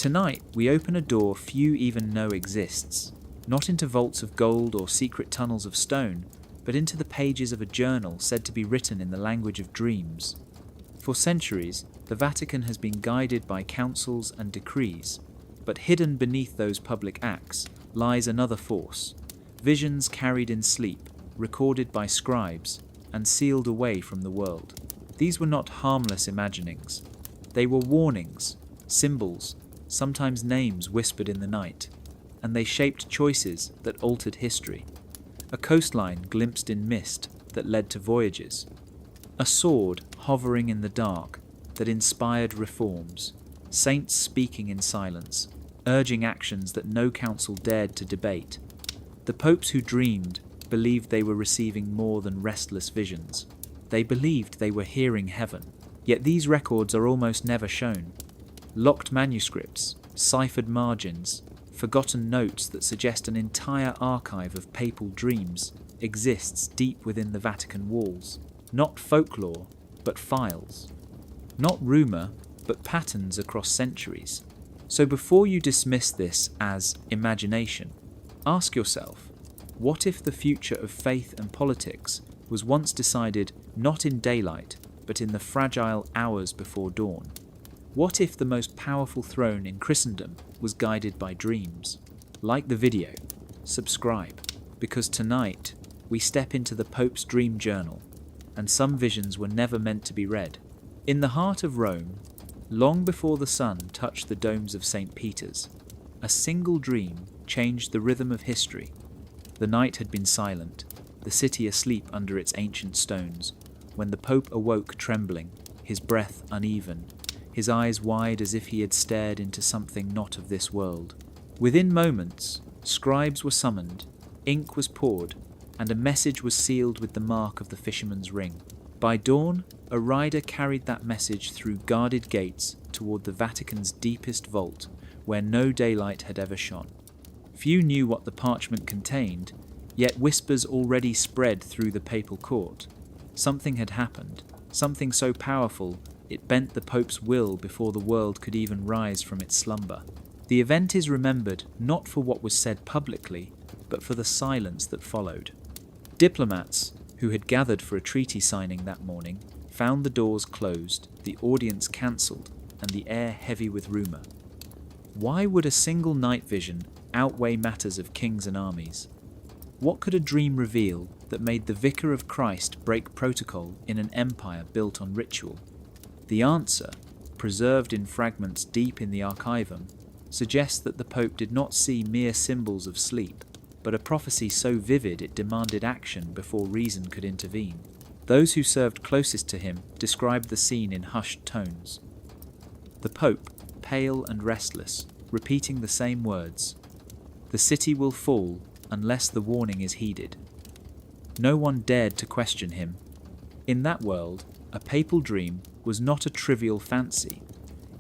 Tonight, we open a door few even know exists, not into vaults of gold or secret tunnels of stone, but into the pages of a journal said to be written in the language of dreams. For centuries, the Vatican has been guided by councils and decrees, but hidden beneath those public acts lies another force, visions carried in sleep, recorded by scribes, and sealed away from the world. These were not harmless imaginings. They were warnings, symbols, sometimes names whispered in the night, and they shaped choices that altered history. A coastline glimpsed in mist that led to voyages. A sword hovering in the dark that inspired reforms. Saints speaking in silence, urging actions that no council dared to debate. The popes who dreamed believed they were receiving more than restless visions. They believed they were hearing heaven. Yet these records are almost never shown. Locked manuscripts, ciphered margins, forgotten notes that suggest an entire archive of papal dreams exists deep within the Vatican walls. Not folklore, but files. Not rumour, but patterns across centuries. So before you dismiss this as imagination, ask yourself, what if the future of faith and politics was once decided not in daylight, but in the fragile hours before dawn? What if the most powerful throne in Christendom was guided by dreams? Like the video, subscribe, because tonight we step into the Pope's dream journal, and some visions were never meant to be read. In the heart of Rome, long before the sun touched the domes of St. Peter's, a single dream changed the rhythm of history. The night had been silent, the city asleep under its ancient stones, when the Pope awoke trembling, his breath uneven, his eyes wide as if he had stared into something not of this world. Within moments, scribes were summoned, ink was poured, and a message was sealed with the mark of the fisherman's ring. By dawn, a rider carried that message through guarded gates toward the Vatican's deepest vault, where no daylight had ever shone. Few knew what the parchment contained, yet whispers already spread through the papal court. Something had happened, something so powerful it bent the Pope's will before the world could even rise from its slumber. The event is remembered not for what was said publicly, but for the silence that followed. Diplomats, who had gathered for a treaty signing that morning, found the doors closed, the audience cancelled, and the air heavy with rumour. Why would a single night vision outweigh matters of kings and armies? What could a dream reveal that made the Vicar of Christ break protocol in an empire built on ritual? The answer, preserved in fragments deep in the archivum, suggests that the Pope did not see mere symbols of sleep, but a prophecy so vivid it demanded action before reason could intervene. Those who served closest to him described the scene in hushed tones. The Pope, pale and restless, repeating the same words, "The city will fall unless the warning is heeded." No one dared to question him. In that world, a papal dream was not a trivial fancy.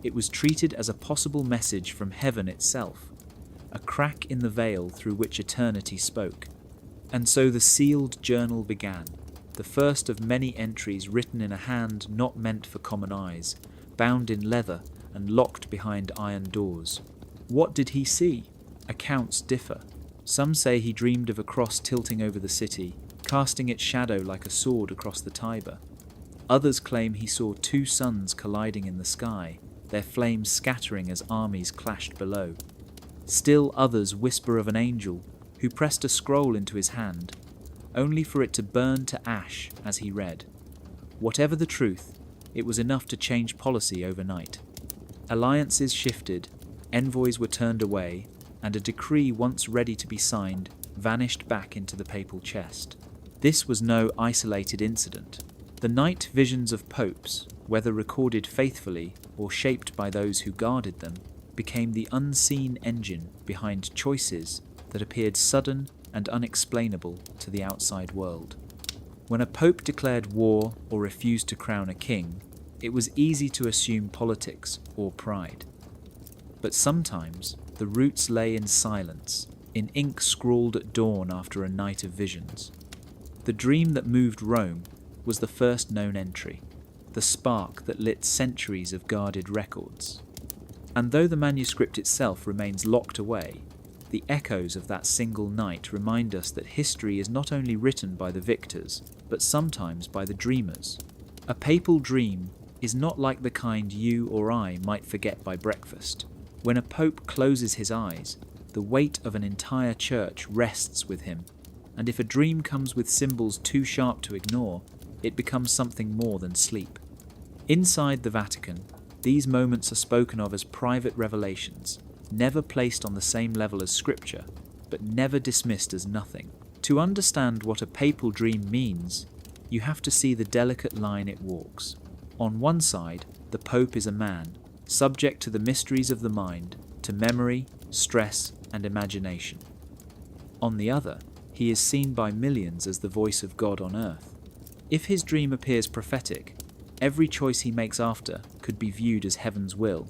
It was treated as a possible message from heaven itself, a crack in the veil through which eternity spoke. And so the sealed journal began, the first of many entries written in a hand not meant for common eyes, bound in leather and locked behind iron doors. What did he see? Accounts differ. Some say he dreamed of a cross tilting over the city, casting its shadow like a sword across the Tiber. Others claim he saw two suns colliding in the sky, their flames scattering as armies clashed below. Still others whisper of an angel who pressed a scroll into his hand, only for it to burn to ash as he read. Whatever the truth, it was enough to change policy overnight. Alliances shifted, envoys were turned away, and a decree once ready to be signed vanished back into the papal chest. This was no isolated incident. The night visions of popes, whether recorded faithfully or shaped by those who guarded them, became the unseen engine behind choices that appeared sudden and unexplainable to the outside world. When a pope declared war or refused to crown a king, it was easy to assume politics or pride. But sometimes the roots lay in silence, in ink scrawled at dawn after a night of visions. The dream that moved Rome was the first known entry, the spark that lit centuries of guarded records. And though the manuscript itself remains locked away, the echoes of that single night remind us that history is not only written by the victors, but sometimes by the dreamers. A papal dream is not like the kind you or I might forget by breakfast. When a pope closes his eyes, the weight of an entire church rests with him, and if a dream comes with symbols too sharp to ignore, it becomes something more than sleep. Inside the Vatican, these moments are spoken of as private revelations, never placed on the same level as scripture, but never dismissed as nothing. To understand what a papal dream means, you have to see the delicate line it walks. On one side, the Pope is a man, subject to the mysteries of the mind, to memory, stress, and imagination. On the other, he is seen by millions as the voice of God on earth. If his dream appears prophetic, every choice he makes after could be viewed as heaven's will.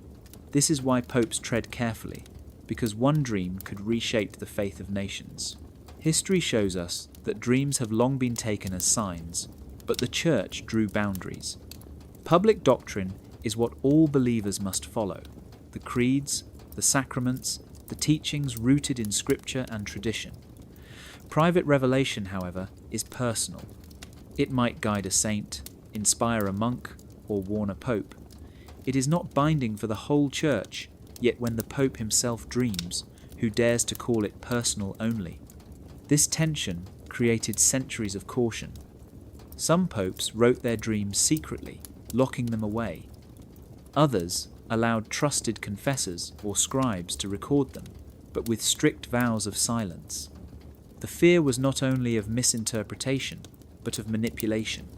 This is why popes tread carefully, because one dream could reshape the faith of nations. History shows us that dreams have long been taken as signs, but the Church drew boundaries. Public doctrine is what all believers must follow: the creeds, the sacraments, the teachings rooted in scripture and tradition. Private revelation, however, is personal. It might guide a saint, inspire a monk, or warn a pope. It is not binding for the whole Church, yet when the Pope himself dreams, who dares to call it personal only? This tension created centuries of caution. Some popes wrote their dreams secretly, locking them away. Others allowed trusted confessors or scribes to record them, but with strict vows of silence. The fear was not only of misinterpretation, but of manipulation.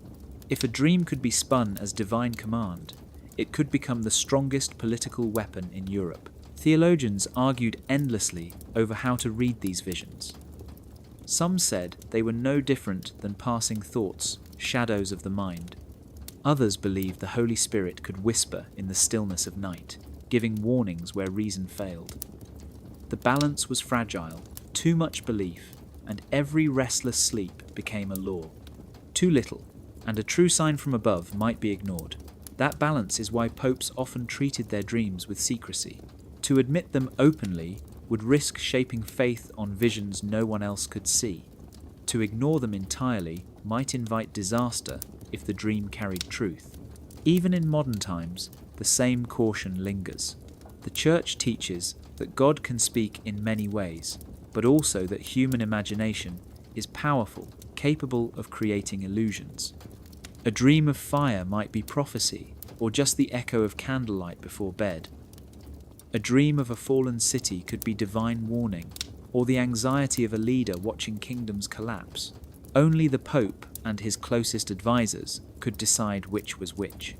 If a dream could be spun as divine command, it could become the strongest political weapon in Europe. Theologians argued endlessly over how to read these visions. Some said they were no different than passing thoughts, shadows of the mind. Others believed the Holy Spirit could whisper in the stillness of night, giving warnings where reason failed. The balance was fragile, too much belief, and every restless sleep became a law. Too little, and a true sign from above might be ignored. That balance is why popes often treated their dreams with secrecy. To admit them openly would risk shaping faith on visions no one else could see. To ignore them entirely might invite disaster if the dream carried truth. Even in modern times, the same caution lingers. The Church teaches that God can speak in many ways, but also that human imagination is powerful, capable of creating illusions. A dream of fire might be prophecy, or just the echo of candlelight before bed. A dream of a fallen city could be divine warning, or the anxiety of a leader watching kingdoms collapse. Only the Pope and his closest advisors could decide which was which.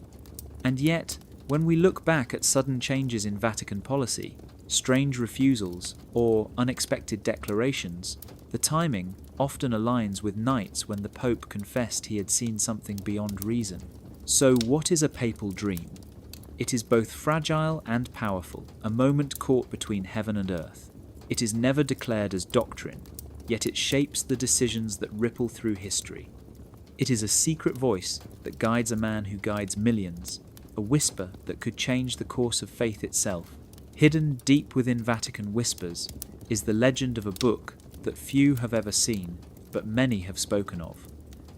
And yet, when we look back at sudden changes in Vatican policy, strange refusals, or unexpected declarations, the timing often aligns with nights when the Pope confessed he had seen something beyond reason. So what is a papal dream? It is both fragile and powerful, a moment caught between heaven and earth. It is never declared as doctrine, yet it shapes the decisions that ripple through history. It is a secret voice that guides a man who guides millions, a whisper that could change the course of faith itself. Hidden deep within Vatican whispers is the legend of a book that few have ever seen, but many have spoken of.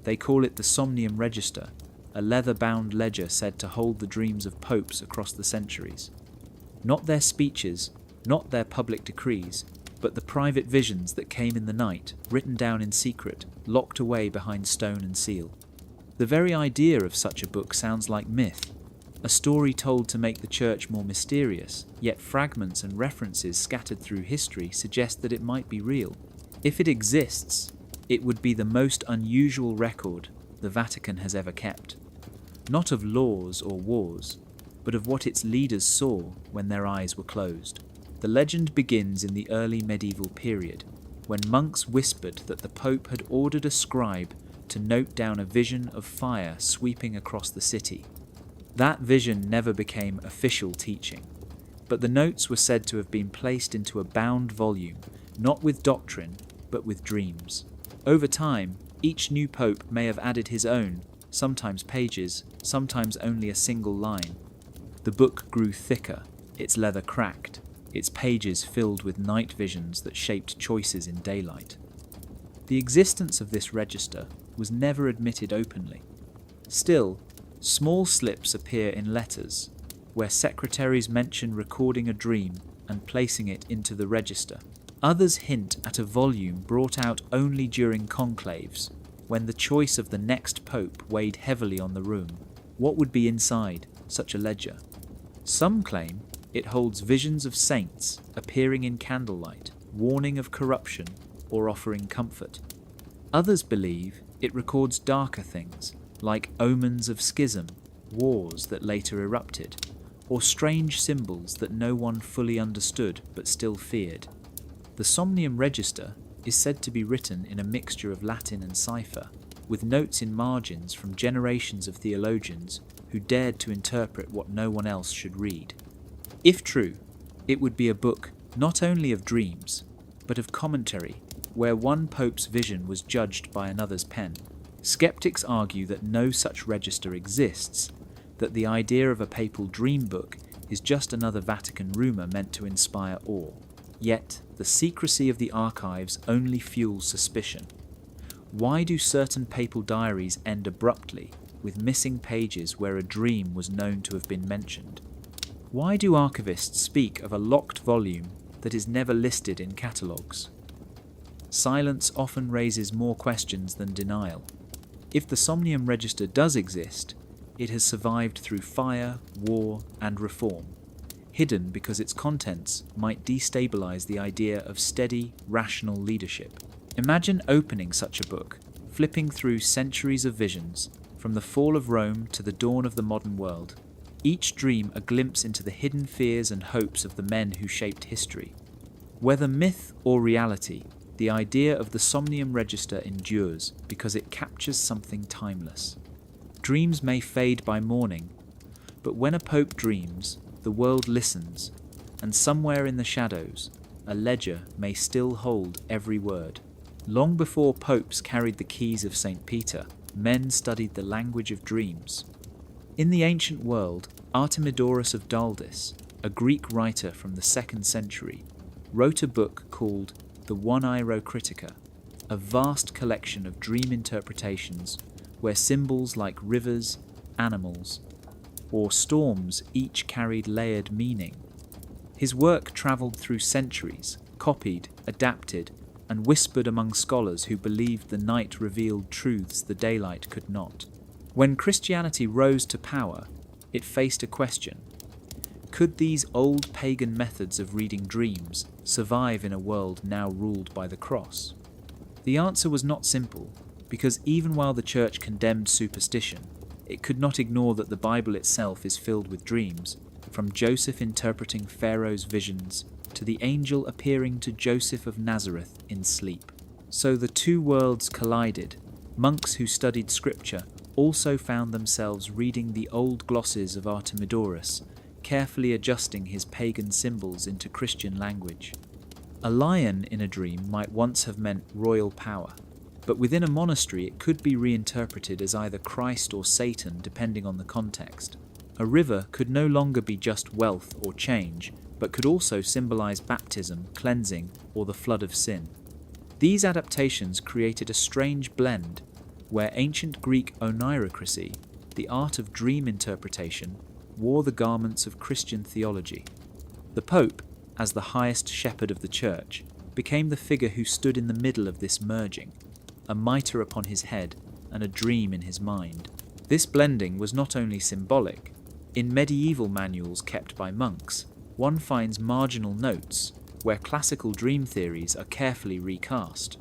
They call it the Somnium Register, a leather-bound ledger said to hold the dreams of popes across the centuries. Not their speeches, not their public decrees, but the private visions that came in the night, written down in secret, locked away behind stone and seal. The very idea of such a book sounds like myth, a story told to make the Church more mysterious, yet fragments and references scattered through history suggest that it might be real. If it exists, it would be the most unusual record the Vatican has ever kept. Not of laws or wars, but of what its leaders saw when their eyes were closed. The legend begins in the early medieval period, when monks whispered that the Pope had ordered a scribe to note down a vision of fire sweeping across the city. That vision never became official teaching, but the notes were said to have been placed into a bound volume, not with doctrine, but with dreams. Over time, each new pope may have added his own, sometimes pages, sometimes only a single line. The book grew thicker, its leather cracked, its pages filled with night visions that shaped choices in daylight. The existence of this register was never admitted openly. Still, small slips appear in letters, where secretaries mention recording a dream and placing it into the register. Others hint at a volume brought out only during conclaves, when the choice of the next pope weighed heavily on the room. What would be inside such a ledger? Some claim it holds visions of saints appearing in candlelight, warning of corruption or offering comfort. Others believe it records darker things, like omens of schism, wars that later erupted, or strange symbols that no one fully understood but still feared. The Somnium Register is said to be written in a mixture of Latin and cipher, with notes in margins from generations of theologians who dared to interpret what no one else should read. If true, it would be a book not only of dreams, but of commentary, where one pope's vision was judged by another's pen. Skeptics argue that no such register exists, that the idea of a papal dream book is just another Vatican rumour meant to inspire awe. Yet, the secrecy of the archives only fuels suspicion. Why do certain papal diaries end abruptly, with missing pages where a dream was known to have been mentioned? Why do archivists speak of a locked volume that is never listed in catalogues? Silence often raises more questions than denial. If the Somnium Register does exist, it has survived through fire, war, and reform, hidden because its contents might destabilize the idea of steady, rational leadership. Imagine opening such a book, flipping through centuries of visions, from the fall of Rome to the dawn of the modern world, each dream a glimpse into the hidden fears and hopes of the men who shaped history. Whether myth or reality, the idea of the Somnium Register endures because it captures something timeless. Dreams may fade by morning, but when a pope dreams, the world listens, and somewhere in the shadows, a ledger may still hold every word. Long before popes carried the keys of St. Peter, men studied the language of dreams. In the ancient world, Artemidorus of Daldis, a Greek writer from the 2nd century, wrote a book called the Oneirocritica, a vast collection of dream interpretations where symbols like rivers, animals, or storms each carried layered meaning. His work travelled through centuries, copied, adapted, and whispered among scholars who believed the night revealed truths the daylight could not. When Christianity rose to power, it faced a question. Could these old pagan methods of reading dreams survive in a world now ruled by the cross? The answer was not simple, because even while the Church condemned superstition, it could not ignore that the Bible itself is filled with dreams, from Joseph interpreting Pharaoh's visions to the angel appearing to Joseph of Nazareth in sleep. So the two worlds collided. Monks who studied scripture also found themselves reading the old glosses of Artemidorus, carefully adjusting his pagan symbols into Christian language. A lion in a dream might once have meant royal power, but within a monastery it could be reinterpreted as either Christ or Satan depending on the context. A river could no longer be just wealth or change, but could also symbolize baptism, cleansing, or the flood of sin. These adaptations created a strange blend, where ancient Greek onirocracy, the art of dream interpretation, wore the garments of Christian theology. The Pope, as the highest shepherd of the Church, became the figure who stood in the middle of this merging, a mitre upon his head and a dream in his mind. This blending was not only symbolic. In medieval manuals kept by monks, one finds marginal notes where classical dream theories are carefully recast.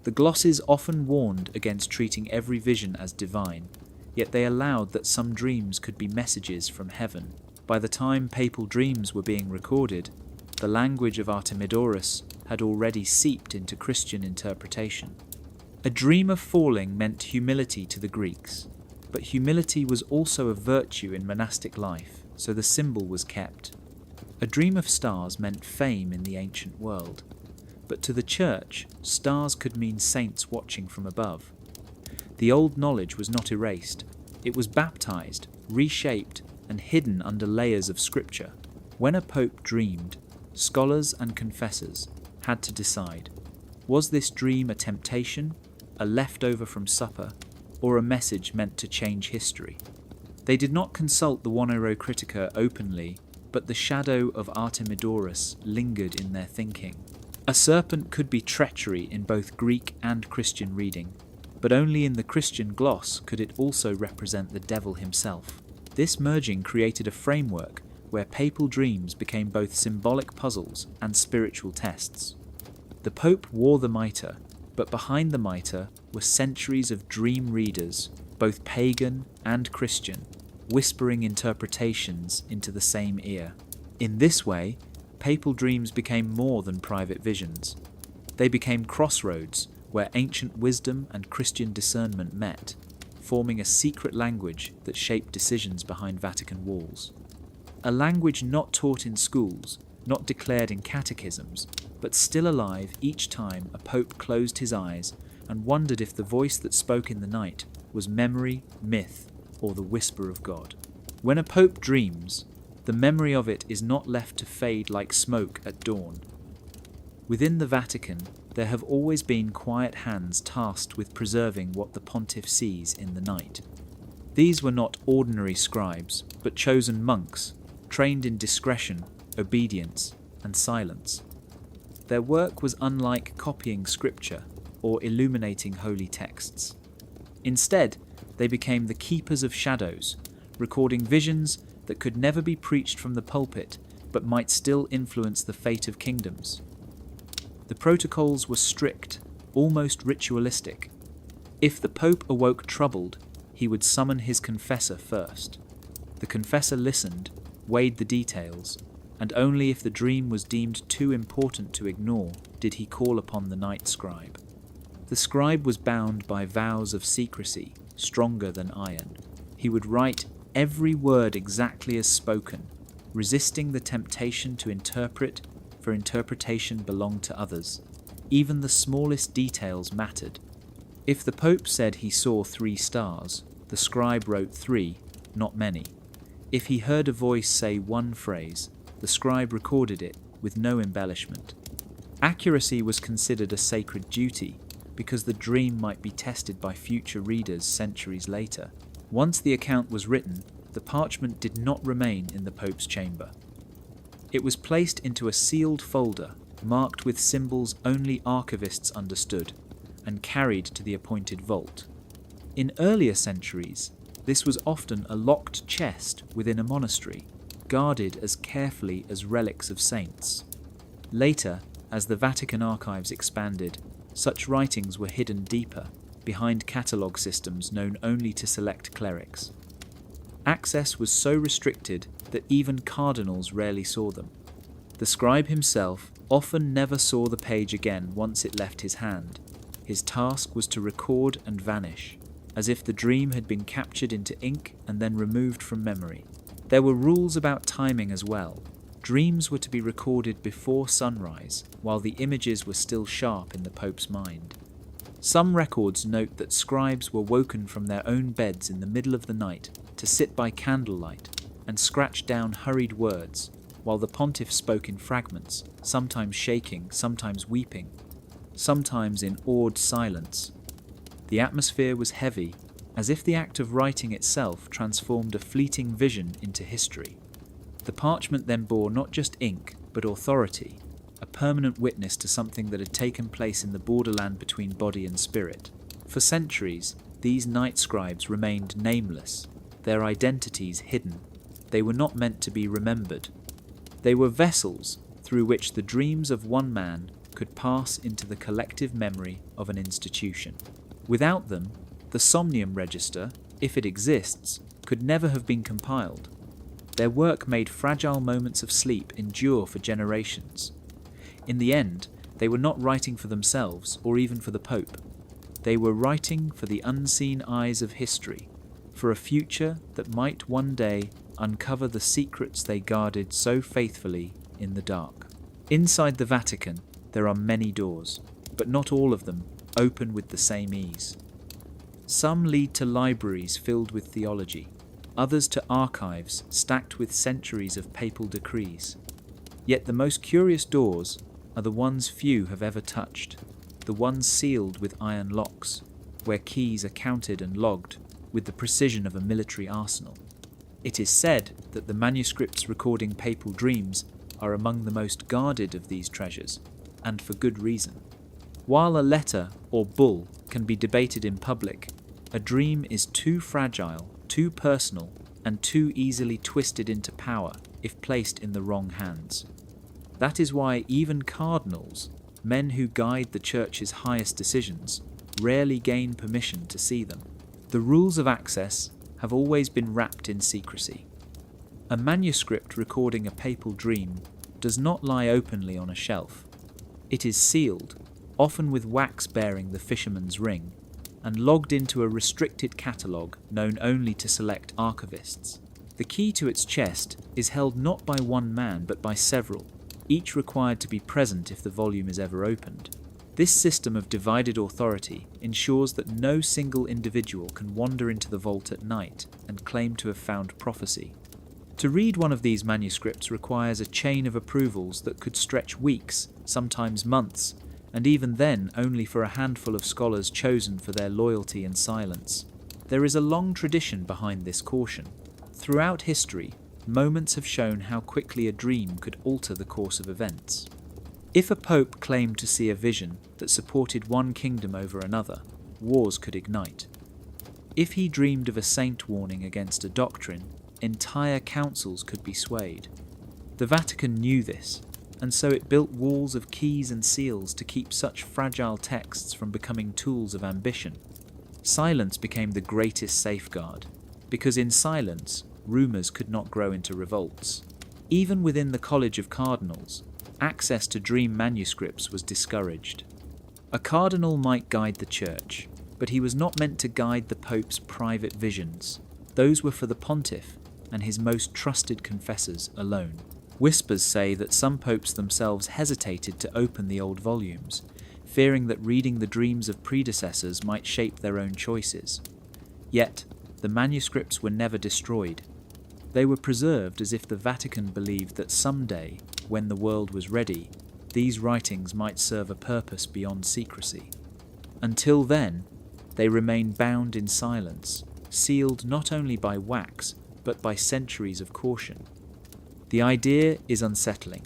The glosses often warned against treating every vision as divine, yet they allowed that some dreams could be messages from heaven. By the time papal dreams were being recorded, the language of Artemidorus had already seeped into Christian interpretation. A dream of falling meant humility to the Greeks, but humility was also a virtue in monastic life, so the symbol was kept. A dream of stars meant fame in the ancient world, but to the Church, stars could mean saints watching from above. The old knowledge was not erased. It was baptized, reshaped, and hidden under layers of scripture. When a pope dreamed, scholars and confessors had to decide, was this dream a temptation, a leftover from supper, or a message meant to change history? They did not consult the Wanero Critica openly, but the shadow of Artemidorus lingered in their thinking. A serpent could be treachery in both Greek and Christian reading, but only in the Christian gloss could it also represent the devil himself. This merging created a framework where papal dreams became both symbolic puzzles and spiritual tests. The Pope wore the mitre, but behind the mitre were centuries of dream readers, both pagan and Christian, whispering interpretations into the same ear. In this way, papal dreams became more than private visions. They became crossroads where ancient wisdom and Christian discernment met, forming a secret language that shaped decisions behind Vatican walls. A language not taught in schools, not declared in catechisms, but still alive each time a pope closed his eyes and wondered if the voice that spoke in the night was memory, myth, or the whisper of God. When a pope dreams, the memory of it is not left to fade like smoke at dawn. Within the Vatican, there have always been quiet hands tasked with preserving what the pontiff sees in the night. These were not ordinary scribes, but chosen monks, trained in discretion, obedience, and silence. Their work was unlike copying scripture or illuminating holy texts. Instead, they became the keepers of shadows, recording visions that could never be preached from the pulpit, but might still influence the fate of kingdoms. The protocols were strict, almost ritualistic. If the Pope awoke troubled, he would summon his confessor first. The confessor listened, weighed the details, and only if the dream was deemed too important to ignore did he call upon the night scribe. The scribe was bound by vows of secrecy, stronger than iron. He would write every word exactly as spoken, resisting the temptation to interpret, for interpretation belonged to others. Even the smallest details mattered. If the Pope said he saw 3 stars, the scribe wrote 3, not many. If he heard a voice say one phrase, the scribe recorded it with no embellishment. Accuracy was considered a sacred duty because the dream might be tested by future readers centuries later. Once the account was written, the parchment did not remain in the Pope's chamber. It was placed into a sealed folder marked with symbols only archivists understood and carried to the appointed vault. In earlier centuries, this was often a locked chest within a monastery, guarded as carefully as relics of saints. Later, as the Vatican archives expanded, such writings were hidden deeper, behind catalogue systems known only to select clerics. Access was so restricted that even cardinals rarely saw them. The scribe himself often never saw the page again once it left his hand. His task was to record and vanish, as if the dream had been captured into ink and then removed from memory. There were rules about timing as well. Dreams were to be recorded before sunrise, while the images were still sharp in the Pope's mind. Some records note that scribes were woken from their own beds in the middle of the night to sit by candlelight and scratch down hurried words, while the pontiff spoke in fragments, sometimes shaking, sometimes weeping, sometimes in awed silence. The atmosphere was heavy, as if the act of writing itself transformed a fleeting vision into history. The parchment then bore not just ink, but authority, a permanent witness to something that had taken place in the borderland between body and spirit. For centuries, these night scribes remained nameless, their identities hidden. They were not meant to be remembered. They were vessels through which the dreams of one man could pass into the collective memory of an institution. Without them, the Somnium Register, if it exists, could never have been compiled. Their work made fragile moments of sleep endure for generations. In the end, they were not writing for themselves or even for the Pope. They were writing for the unseen eyes of history, for a future that might one day uncover the secrets they guarded so faithfully in the dark. Inside the Vatican, there are many doors, but not all of them open with the same ease. Some lead to libraries filled with theology, others to archives stacked with centuries of papal decrees. Yet the most curious doors are the ones few have ever touched, the ones sealed with iron locks, where keys are counted and logged with the precision of a military arsenal. It is said that the manuscripts recording papal dreams are among the most guarded of these treasures, and for good reason. While a letter or bull can be debated in public, a dream is too fragile, too personal, and too easily twisted into power if placed in the wrong hands. That is why even cardinals, men who guide the Church's highest decisions, rarely gain permission to see them. The rules of access have always been wrapped in secrecy. A manuscript recording a papal dream does not lie openly on a shelf. It is sealed, often with wax bearing the fisherman's ring, and logged into a restricted catalogue known only to select archivists. The key to its chest is held not by one man but by several, each required to be present if the volume is ever opened. This system of divided authority ensures that no single individual can wander into the vault at night and claim to have found prophecy. To read one of these manuscripts requires a chain of approvals that could stretch weeks, sometimes months, and even then only for a handful of scholars chosen for their loyalty and silence. There is a long tradition behind this caution. Throughout history, moments have shown how quickly a dream could alter the course of events. If a pope claimed to see a vision that supported one kingdom over another, wars could ignite. If he dreamed of a saint warning against a doctrine, entire councils could be swayed. The Vatican knew this, and so it built walls of keys and seals to keep such fragile texts from becoming tools of ambition. Silence became the greatest safeguard, because in silence, rumours could not grow into revolts. Even within the College of Cardinals, access to dream manuscripts was discouraged. A cardinal might guide the Church, but he was not meant to guide the Pope's private visions. Those were for the pontiff and his most trusted confessors alone. Whispers say that some popes themselves hesitated to open the old volumes, fearing that reading the dreams of predecessors might shape their own choices. Yet, the manuscripts were never destroyed. They were preserved as if the Vatican believed that someday, when the world was ready, these writings might serve a purpose beyond secrecy. Until then, they remain bound in silence, sealed not only by wax, but by centuries of caution. The idea is unsettling.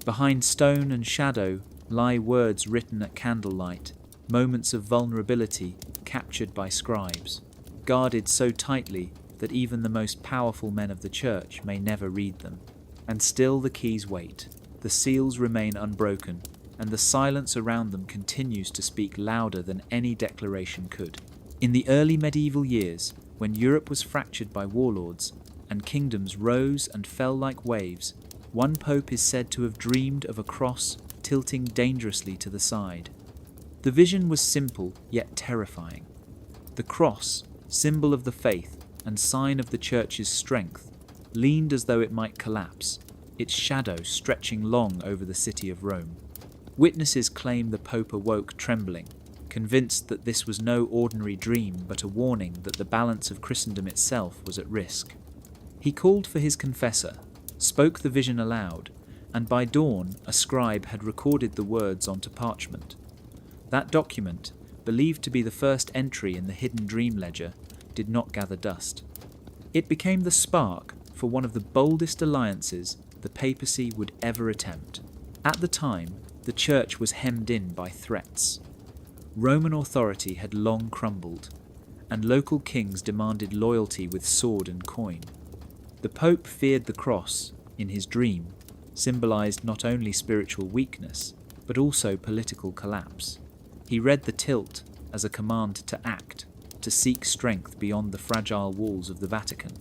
Behind stone and shadow lie words written at candlelight, moments of vulnerability captured by scribes, guarded so tightly that even the most powerful men of the Church may never read them. And still the keys wait, the seals remain unbroken, and the silence around them continues to speak louder than any declaration could. In the early medieval years, when Europe was fractured by warlords, and kingdoms rose and fell like waves, one pope is said to have dreamed of a cross tilting dangerously to the side. The vision was simple yet terrifying. The cross, symbol of the faith and sign of the Church's strength, leaned as though it might collapse, its shadow stretching long over the city of Rome. Witnesses claim the Pope awoke trembling, convinced that this was no ordinary dream but a warning that the balance of Christendom itself was at risk. He called for his confessor, spoke the vision aloud, and by dawn a scribe had recorded the words onto parchment. That document, believed to be the first entry in the hidden dream ledger, did not gather dust. It became the spark for one of the boldest alliances the papacy would ever attempt. At the time, the Church was hemmed in by threats. Roman authority had long crumbled, and local kings demanded loyalty with sword and coin. The Pope feared the cross, in his dream, symbolized not only spiritual weakness, but also political collapse. He read the tilt as a command to act, to seek strength beyond the fragile walls of the Vatican.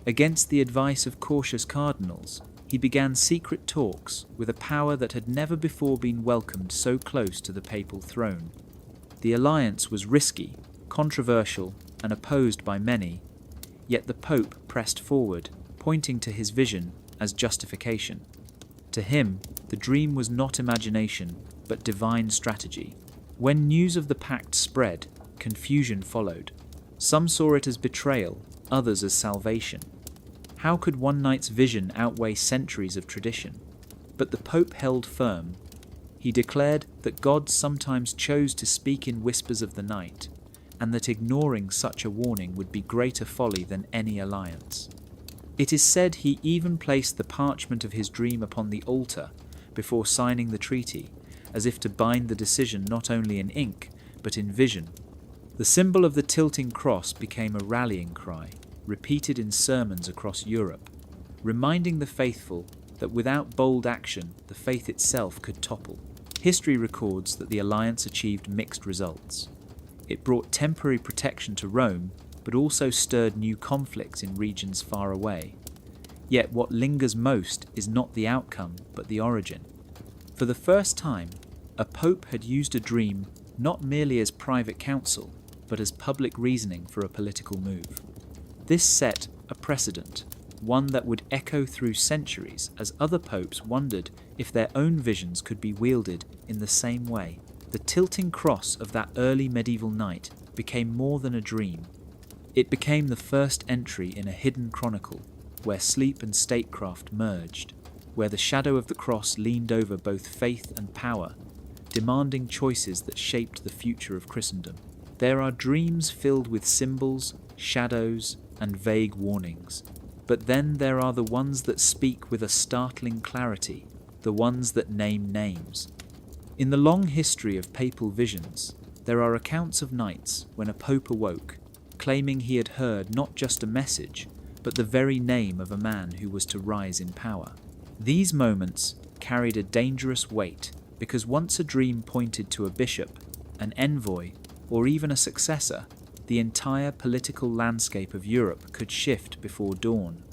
Against the advice of cautious cardinals, he began secret talks with a power that had never before been welcomed so close to the papal throne. The alliance was risky, controversial, and opposed by many, yet the Pope pressed forward, pointing to his vision as justification. To him, the dream was not imagination, but divine strategy. When news of the pact spread, confusion followed. Some saw it as betrayal, others as salvation. How could one night's vision outweigh centuries of tradition? But the Pope held firm. He declared that God sometimes chose to speak in whispers of the night, and that ignoring such a warning would be greater folly than any alliance. It is said he even placed the parchment of his dream upon the altar before signing the treaty, as if to bind the decision not only in ink, but in vision. The symbol of the tilting cross became a rallying cry, repeated in sermons across Europe, reminding the faithful that without bold action, the faith itself could topple. History records that the alliance achieved mixed results. It brought temporary protection to Rome, but also stirred new conflicts in regions far away. Yet what lingers most is not the outcome, but the origin. For the first time, a pope had used a dream not merely as private counsel, but as public reasoning for a political move. This set a precedent, one that would echo through centuries as other popes wondered if their own visions could be wielded in the same way. The tilting cross of that early medieval night became more than a dream. It became the first entry in a hidden chronicle, where sleep and statecraft merged, where the shadow of the cross leaned over both faith and power, demanding choices that shaped the future of Christendom. There are dreams filled with symbols, shadows, and vague warnings. But then there are the ones that speak with a startling clarity, the ones that name names. In the long history of papal visions, there are accounts of nights when a pope awoke, claiming he had heard not just a message, but the very name of a man who was to rise in power. These moments carried a dangerous weight, because once a dream pointed to a bishop, an envoy, or even a successor, the entire political landscape of Europe could shift before dawn.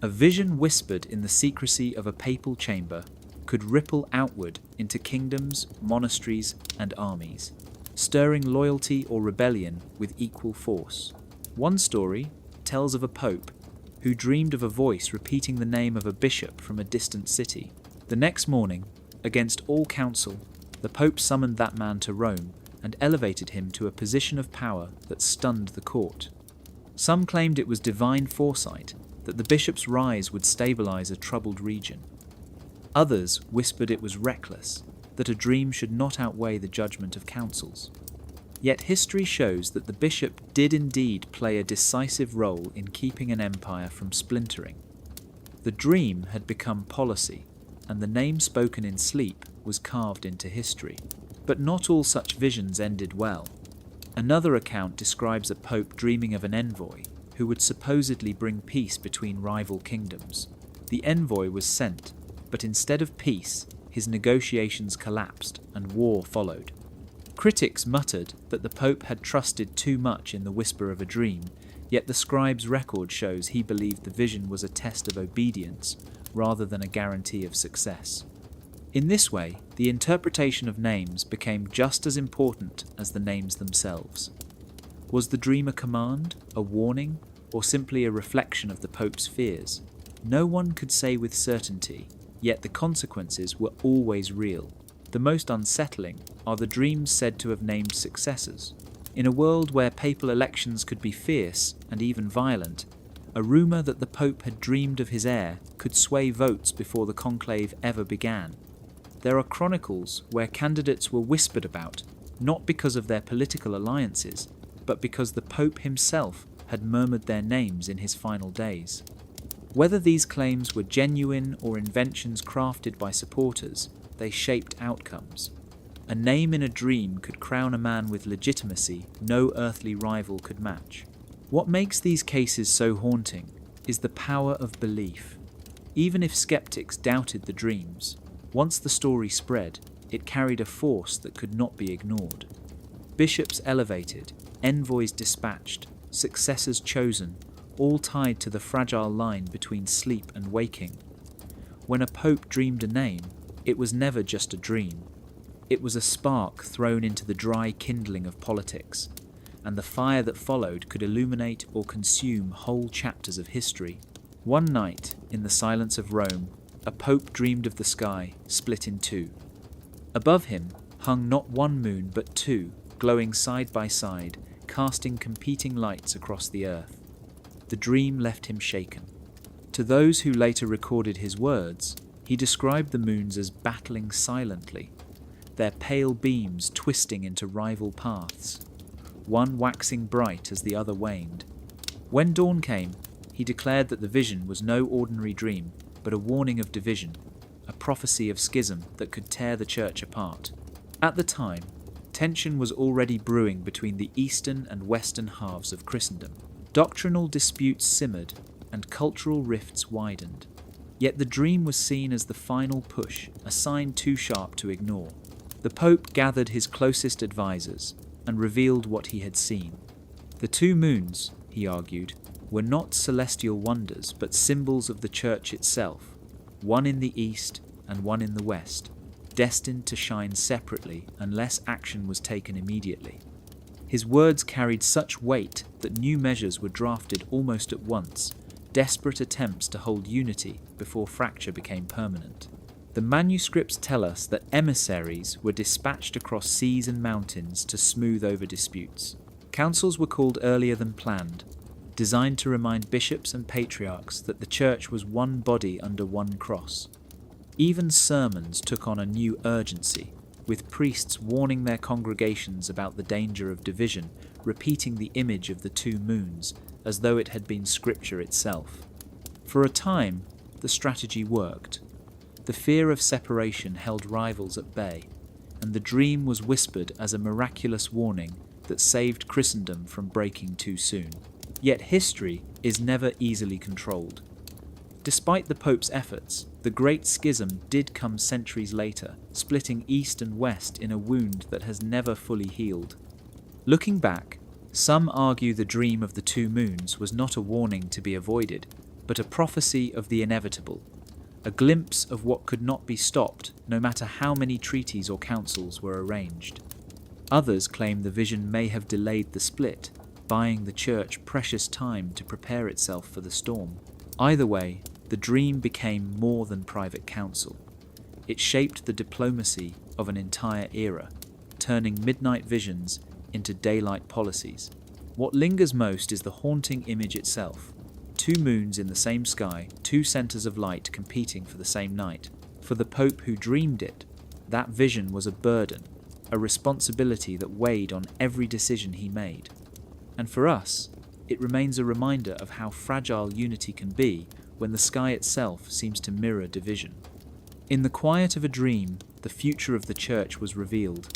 A vision whispered in the secrecy of a papal chamber could ripple outward into kingdoms, monasteries, and armies, stirring loyalty or rebellion with equal force. One story tells of a pope who dreamed of a voice repeating the name of a bishop from a distant city. The next morning, against all counsel, the pope summoned that man to Rome and elevated him to a position of power that stunned the court. Some claimed it was divine foresight, that the bishop's rise would stabilize a troubled region. Others whispered it was reckless, that a dream should not outweigh the judgment of councils. Yet history shows that the bishop did indeed play a decisive role in keeping an empire from splintering. The dream had become policy, and the name spoken in sleep was carved into history. But not all such visions ended well. Another account describes a pope dreaming of an envoy who would supposedly bring peace between rival kingdoms. The envoy was sent, but instead of peace, his negotiations collapsed and war followed. Critics muttered that the Pope had trusted too much in the whisper of a dream, yet the scribe's record shows he believed the vision was a test of obedience rather than a guarantee of success. In this way, the interpretation of names became just as important as the names themselves. Was the dream a command, a warning, or simply a reflection of the Pope's fears? No one could say with certainty, yet the consequences were always real. The most unsettling are the dreams said to have named successors. In a world where papal elections could be fierce and even violent, a rumour that the Pope had dreamed of his heir could sway votes before the conclave ever began. There are chronicles where candidates were whispered about, not because of their political alliances, but because the Pope himself had murmured their names in his final days. Whether these claims were genuine or inventions crafted by supporters, they shaped outcomes. A name in a dream could crown a man with legitimacy no earthly rival could match. What makes these cases so haunting is the power of belief. Even if skeptics doubted the dreams, once the story spread, it carried a force that could not be ignored. Bishops elevated, envoys dispatched, successors chosen, all tied to the fragile line between sleep and waking. When a pope dreamed a name, it was never just a dream. It was a spark thrown into the dry kindling of politics, and the fire that followed could illuminate or consume whole chapters of history. One night, in the silence of Rome, a pope dreamed of the sky split in two. Above him hung not one moon but two, glowing side by side, casting competing lights across the earth. the dream left him shaken. To those who later recorded his words, he described the moons as battling silently, their pale beams twisting into rival paths, one waxing bright as the other waned. When dawn came, he declared that the vision was no ordinary dream, but a warning of division, a prophecy of schism that could tear the church apart. At the time, tension was already brewing between the eastern and western halves of Christendom. Doctrinal disputes simmered, and cultural rifts widened. Yet the dream was seen as the final push, a sign too sharp to ignore. The Pope gathered his closest advisors and revealed what he had seen. The two moons, he argued, were not celestial wonders but symbols of the Church itself, one in the east and one in the west, destined to shine separately unless action was taken immediately. His words carried such weight that new measures were drafted almost at once, desperate attempts to hold unity before fracture became permanent. The manuscripts tell us that emissaries were dispatched across seas and mountains to smooth over disputes. Councils were called earlier than planned, designed to remind bishops and patriarchs that the church was one body under one cross. Even sermons took on a new urgency, with priests warning their congregations about the danger of division, repeating the image of the two moons as though it had been scripture itself. For a time, the strategy worked. The fear of separation held rivals at bay, and the dream was whispered as a miraculous warning that saved Christendom from breaking too soon. Yet history is never easily controlled. Despite the Pope's efforts, the Great Schism did come centuries later, splitting East and West in a wound that has never fully healed. Looking back, some argue the dream of the two moons was not a warning to be avoided, but a prophecy of the inevitable, a glimpse of what could not be stopped no matter how many treaties or councils were arranged. Others claim the vision may have delayed the split, buying the Church precious time to prepare itself for the storm. Either way, the dream became more than private counsel. It shaped the diplomacy of an entire era, turning midnight visions into daylight policies. What lingers most is the haunting image itself. Two moons in the same sky, two centres of light competing for the same night. For the Pope who dreamed it, that vision was a burden, a responsibility that weighed on every decision he made. And for us, it remains a reminder of how fragile unity can be when the sky itself seems to mirror division. In the quiet of a dream, the future of the Church was revealed,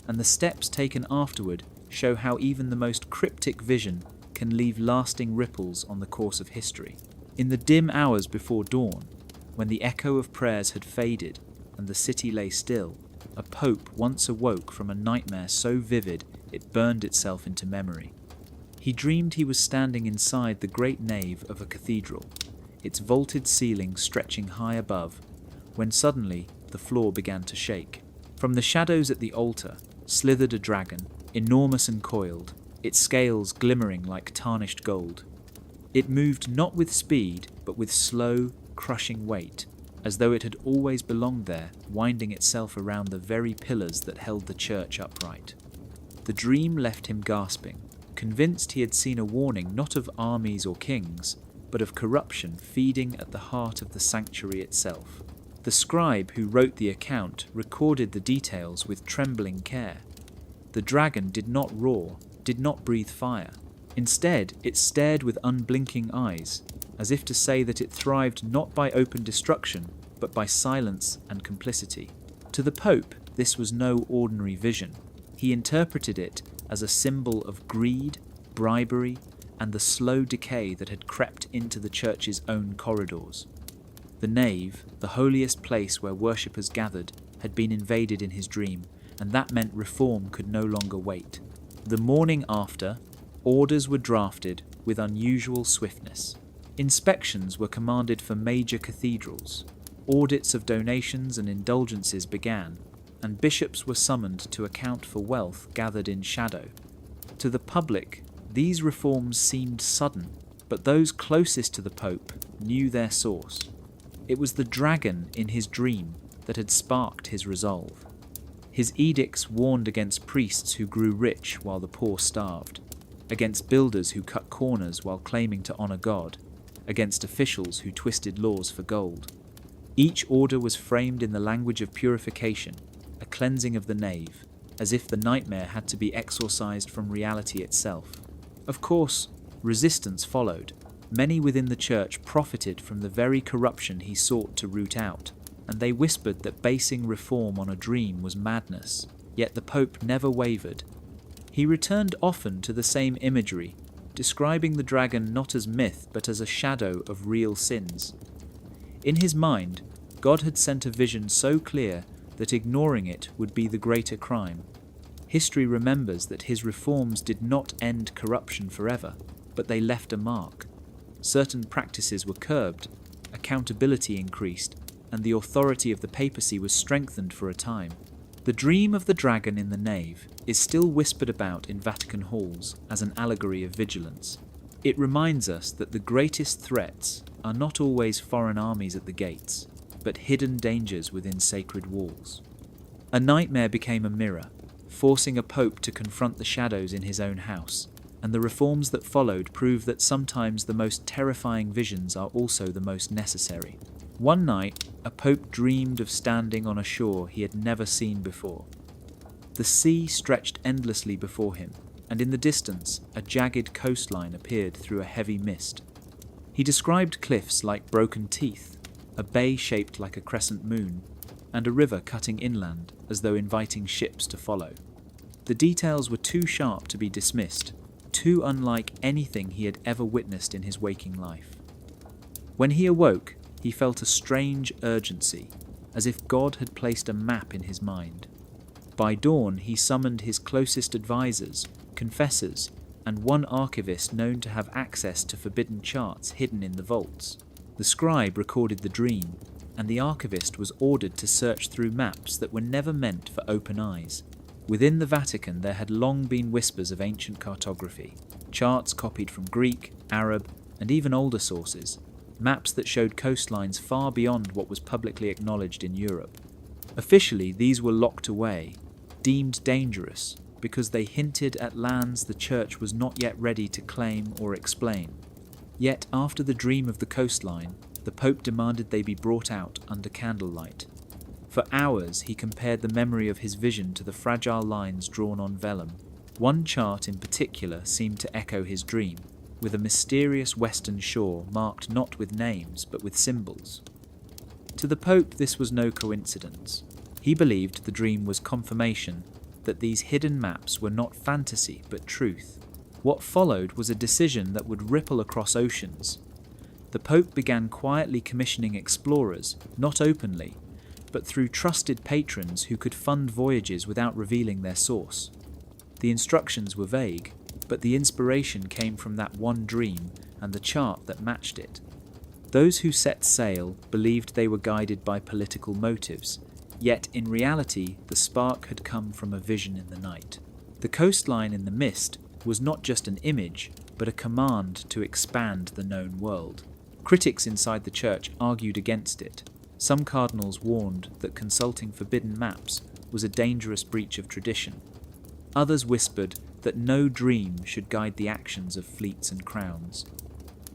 and the steps taken afterward show how even the most cryptic vision can leave lasting ripples on the course of history. In the dim hours before dawn, when the echo of prayers had faded and the city lay still, a pope once awoke from a nightmare so vivid it burned itself into memory. He dreamed he was standing inside the great nave of a cathedral, its vaulted ceiling stretching high above, when suddenly the floor began to shake. From the shadows at the altar slithered a dragon, enormous and coiled, its scales glimmering like tarnished gold. It moved not with speed, but with slow, crushing weight, as though it had always belonged there, winding itself around the very pillars that held the church upright. The dream left him gasping, convinced he had seen a warning not of armies or kings, but of corruption feeding at the heart of the sanctuary itself. The scribe who wrote the account recorded the details with trembling care. The dragon did not roar, did not breathe fire. Instead, it stared with unblinking eyes, as if to say that it thrived not by open destruction, but by silence and complicity. To the Pope, this was no ordinary vision. He interpreted it as a symbol of greed, bribery, and the slow decay that had crept into the church's own corridors. The nave, the holiest place where worshippers gathered, had been invaded in his dream, and that meant reform could no longer wait. The morning after, orders were drafted with unusual swiftness. Inspections were commanded for major cathedrals. Audits of donations and indulgences began, and bishops were summoned to account for wealth gathered in shadow. To the public, these reforms seemed sudden, but those closest to the Pope knew their source. It was the dragon in his dream that had sparked his resolve. His edicts warned against priests who grew rich while the poor starved. against builders who cut corners while claiming to honor God, against officials who twisted laws for gold. Each order was framed in the language of purification, a cleansing of the nave, as if the nightmare had to be exorcised from reality itself. Of course, resistance followed. Many within the church profited from the very corruption he sought to root out, and they whispered that basing reform on a dream was madness, yet the Pope never wavered. He returned often to the same imagery, describing the dragon not as myth but as a shadow of real sins. In his mind, God had sent a vision so clear that ignoring it would be the greater crime. History remembers that his reforms did not end corruption forever, but they left a mark. Certain practices were curbed, accountability increased, and the authority of the papacy was strengthened for a time. The dream of the dragon in the nave is still whispered about in Vatican halls as an allegory of vigilance. It reminds us that the greatest threats are not always foreign armies at the gates, but hidden dangers within sacred walls. A nightmare became a mirror, forcing a pope to confront the shadows in his own house, and the reforms that followed prove that sometimes the most terrifying visions are also the most necessary. One night, a pope dreamed of standing on a shore he had never seen before. The sea stretched endlessly before him, and in the distance, a jagged coastline appeared through a heavy mist. He described cliffs like broken teeth, a bay shaped like a crescent moon, and a river cutting inland as though inviting ships to follow. The details were too sharp to be dismissed, too unlike anything he had ever witnessed in his waking life. When he awoke, he felt a strange urgency, as if God had placed a map in his mind. By dawn, he summoned his closest advisors, confessors, and one archivist known to have access to forbidden charts hidden in the vaults. The scribe recorded the dream, and the archivist was ordered to search through maps that were never meant for open eyes. Within the Vatican there had long been whispers of ancient cartography, charts copied from Greek, Arab, and even older sources, maps that showed coastlines far beyond what was publicly acknowledged in Europe. Officially, these were locked away, deemed dangerous, because they hinted at lands the Church was not yet ready to claim or explain. Yet, after the dream of the coastline, the Pope demanded they be brought out under candlelight. For hours, he compared the memory of his vision to the fragile lines drawn on vellum. One chart in particular seemed to echo his dream, with a mysterious western shore marked not with names but with symbols. To the Pope, this was no coincidence. He believed the dream was confirmation that these hidden maps were not fantasy but truth. What followed was a decision that would ripple across oceans. The Pope began quietly commissioning explorers, not openly, but through trusted patrons who could fund voyages without revealing their source. The instructions were vague, but the inspiration came from that one dream and the chart that matched it. Those who set sail believed they were guided by political motives, yet in reality the spark had come from a vision in the night. The coastline in the mist was not just an image, but a command to expand the known world. Critics inside the church argued against it. Some cardinals warned that consulting forbidden maps was a dangerous breach of tradition. Others whispered that no dream should guide the actions of fleets and crowns.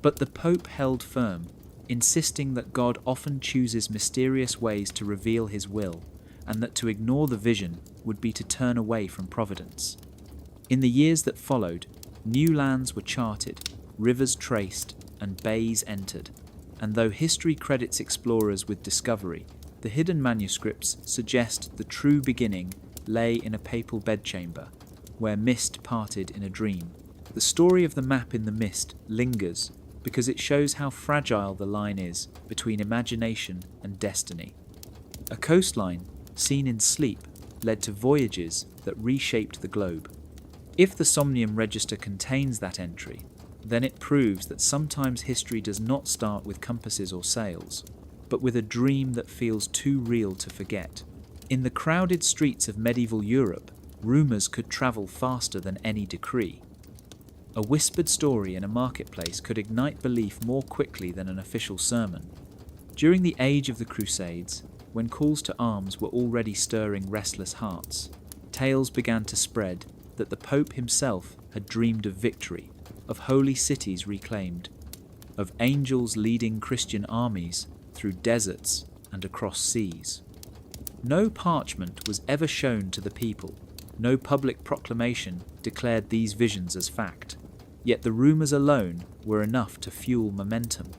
But the Pope held firm, insisting that God often chooses mysterious ways to reveal his will, and that to ignore the vision would be to turn away from providence. In the years that followed, new lands were charted, rivers traced, and bays entered, and though history credits explorers with discovery, the hidden manuscripts suggest the true beginning lay in a papal bedchamber, where mist parted in a dream. The story of the map in the mist lingers because it shows how fragile the line is between imagination and destiny. A coastline, seen in sleep, led to voyages that reshaped the globe. If the Somnium Register contains that entry, then it proves that sometimes history does not start with compasses or sails, but with a dream that feels too real to forget. In the crowded streets of medieval Europe, rumours could travel faster than any decree. A whispered story in a marketplace could ignite belief more quickly than an official sermon. During the age of the Crusades, when calls to arms were already stirring restless hearts, tales began to spread that the Pope himself had dreamed of victory, of holy cities reclaimed, of angels leading Christian armies through deserts and across seas. No parchment was ever shown to the people, no public proclamation declared these visions as fact, yet the rumours alone were enough to fuel momentum.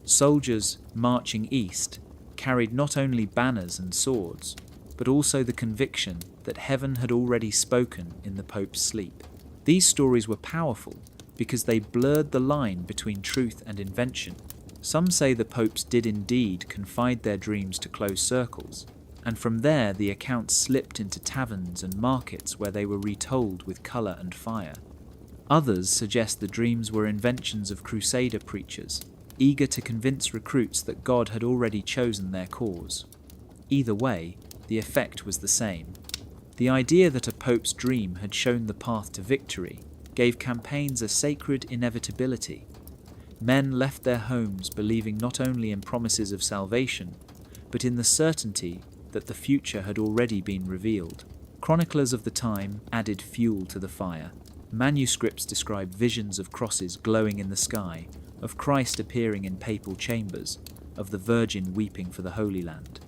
Soldiers marching east carried not only banners and swords, but also the conviction that heaven had already spoken in the Pope's sleep. These stories were powerful because they blurred the line between truth and invention. Some say the popes did indeed confide their dreams to close circles, and from there the accounts slipped into taverns and markets where they were retold with colour and fire. Others suggest the dreams were inventions of crusader preachers, eager to convince recruits that God had already chosen their cause. Either way, the effect was the same. The idea that a pope's dream had shown the path to victory gave campaigns a sacred inevitability. Men left their homes believing not only in promises of salvation, but in the certainty that the future had already been revealed. Chroniclers of the time added fuel to the fire. Manuscripts describe visions of crosses glowing in the sky, of Christ appearing in papal chambers, of the Virgin weeping for the Holy Land.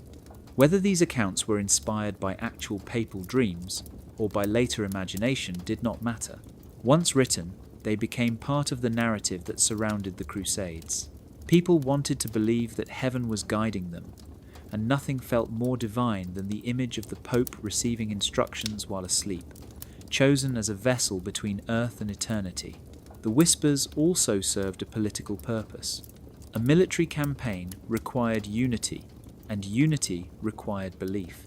Whether these accounts were inspired by actual papal dreams or by later imagination did not matter. Once written, they became part of the narrative that surrounded the Crusades. People wanted to believe that heaven was guiding them, and nothing felt more divine than the image of the Pope receiving instructions while asleep, chosen as a vessel between earth and eternity. The Whispers also served a political purpose. A military campaign required unity, and unity required belief.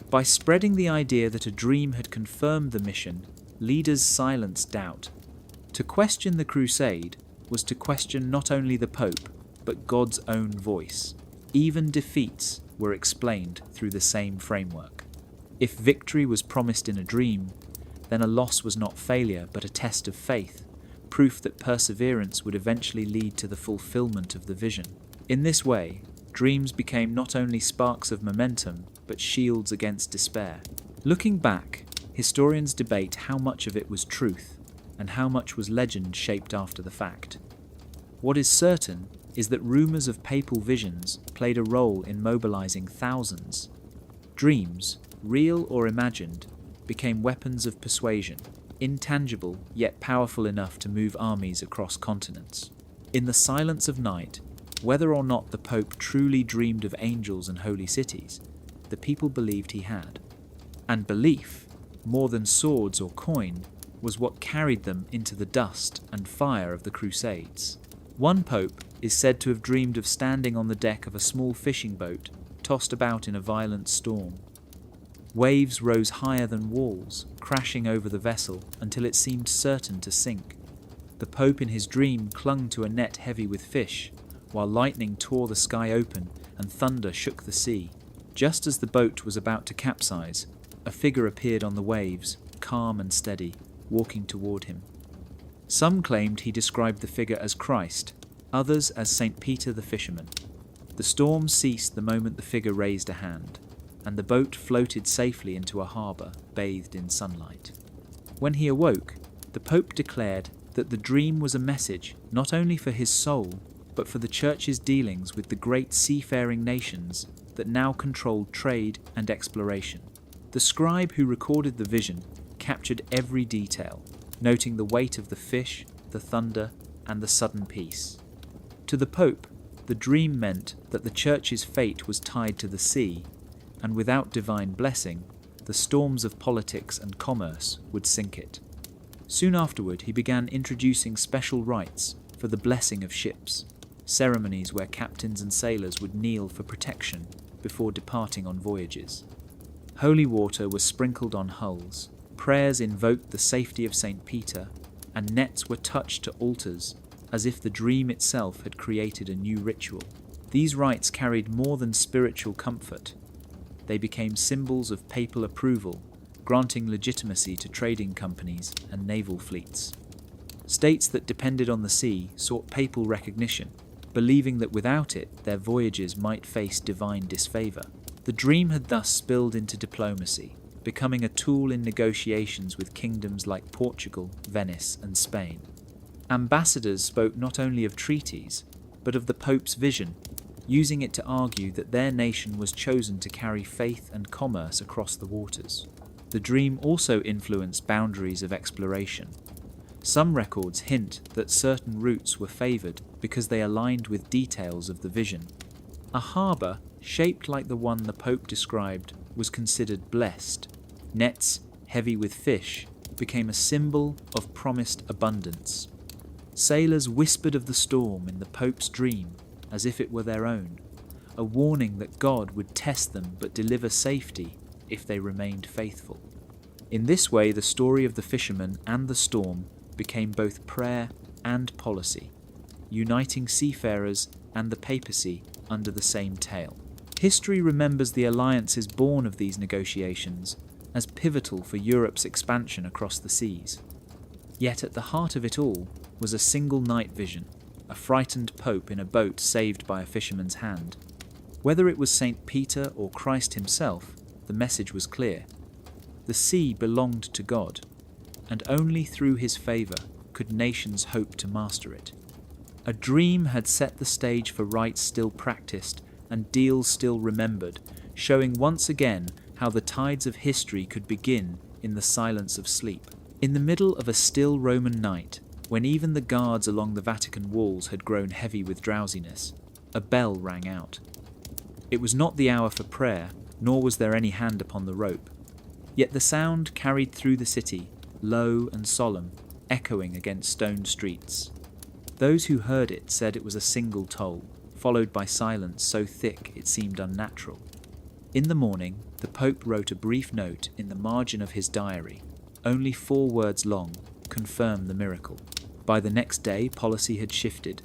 By spreading the idea that a dream had confirmed the mission, leaders silenced doubt. To question the crusade was to question not only the Pope, but God's own voice. Even defeats were explained through the same framework. If victory was promised in a dream, then a loss was not failure but a test of faith, proof that perseverance would eventually lead to the fulfillment of the vision. In this way, dreams became not only sparks of momentum, but shields against despair. Looking back, historians debate how much of it was truth, and how much was legend shaped after the fact. What is certain is that rumours of papal visions played a role in mobilising thousands. Dreams, real or imagined, became weapons of persuasion, intangible yet powerful enough to move armies across continents. In the silence of night, whether or not the Pope truly dreamed of angels and holy cities, the people believed he had. And belief, more than swords or coin, was what carried them into the dust and fire of the Crusades. One pope is said to have dreamed of standing on the deck of a small fishing boat tossed about in a violent storm. Waves rose higher than walls, crashing over the vessel until it seemed certain to sink. The pope in his dream clung to a net heavy with fish, while lightning tore the sky open and thunder shook the sea. Just as the boat was about to capsize, a figure appeared on the waves, calm and steady, walking toward him. Some claimed he described the figure as Christ, others as St. Peter the fisherman. The storm ceased the moment the figure raised a hand, and the boat floated safely into a harbour, bathed in sunlight. When he awoke, the Pope declared that the dream was a message not only for his soul, but for the Church's dealings with the great seafaring nations that now controlled trade and exploration. The scribe who recorded the vision captured every detail, noting the weight of the fish, the thunder, and the sudden peace. To the Pope, the dream meant that the Church's fate was tied to the sea, and without divine blessing, the storms of politics and commerce would sink it. Soon afterward, he began introducing special rites for the blessing of ships, ceremonies where captains and sailors would kneel for protection before departing on voyages. Holy water was sprinkled on hulls, prayers invoked the safety of St. Peter, and nets were touched to altars as if the dream itself had created a new ritual. These rites carried more than spiritual comfort. They became symbols of papal approval, granting legitimacy to trading companies and naval fleets. States that depended on the sea sought papal recognition, believing that without it their voyages might face divine disfavour. The dream had thus spilled into diplomacy. becoming a tool in negotiations with kingdoms like Portugal, Venice, and Spain. Ambassadors spoke not only of treaties, but of the Pope's vision, using it to argue that their nation was chosen to carry faith and commerce across the waters. The dream also influenced boundaries of exploration. Some records hint that certain routes were favoured because they aligned with details of the vision. A harbour, shaped like the one the Pope described, was considered blessed. Nets, heavy with fish, became a symbol of promised abundance. Sailors whispered of the storm in the Pope's dream as if it were their own, a warning that God would test them but deliver safety if they remained faithful. In this way, the story of the fisherman and the storm became both prayer and policy, uniting seafarers and the papacy under the same tale. History remembers the alliances born of these negotiations as pivotal for Europe's expansion across the seas. Yet at the heart of it all was a single night vision, a frightened pope in a boat saved by a fisherman's hand. Whether it was St. Peter or Christ himself, the message was clear. The sea belonged to God, and only through his favour could nations hope to master it. A dream had set the stage for rites still practised and deals still remembered, showing once again how the tides of history could begin in the silence of sleep. In the middle of a still Roman night, when even the guards along the Vatican walls had grown heavy with drowsiness, a bell rang out. It was not the hour for prayer, nor was there any hand upon the rope. Yet the sound carried through the city, low and solemn, echoing against stone streets. Those who heard it said it was a single toll, followed by silence so thick it seemed unnatural. In the morning, the Pope wrote a brief note in the margin of his diary, only 4 words long, confirm the miracle. By the next day, policy had shifted,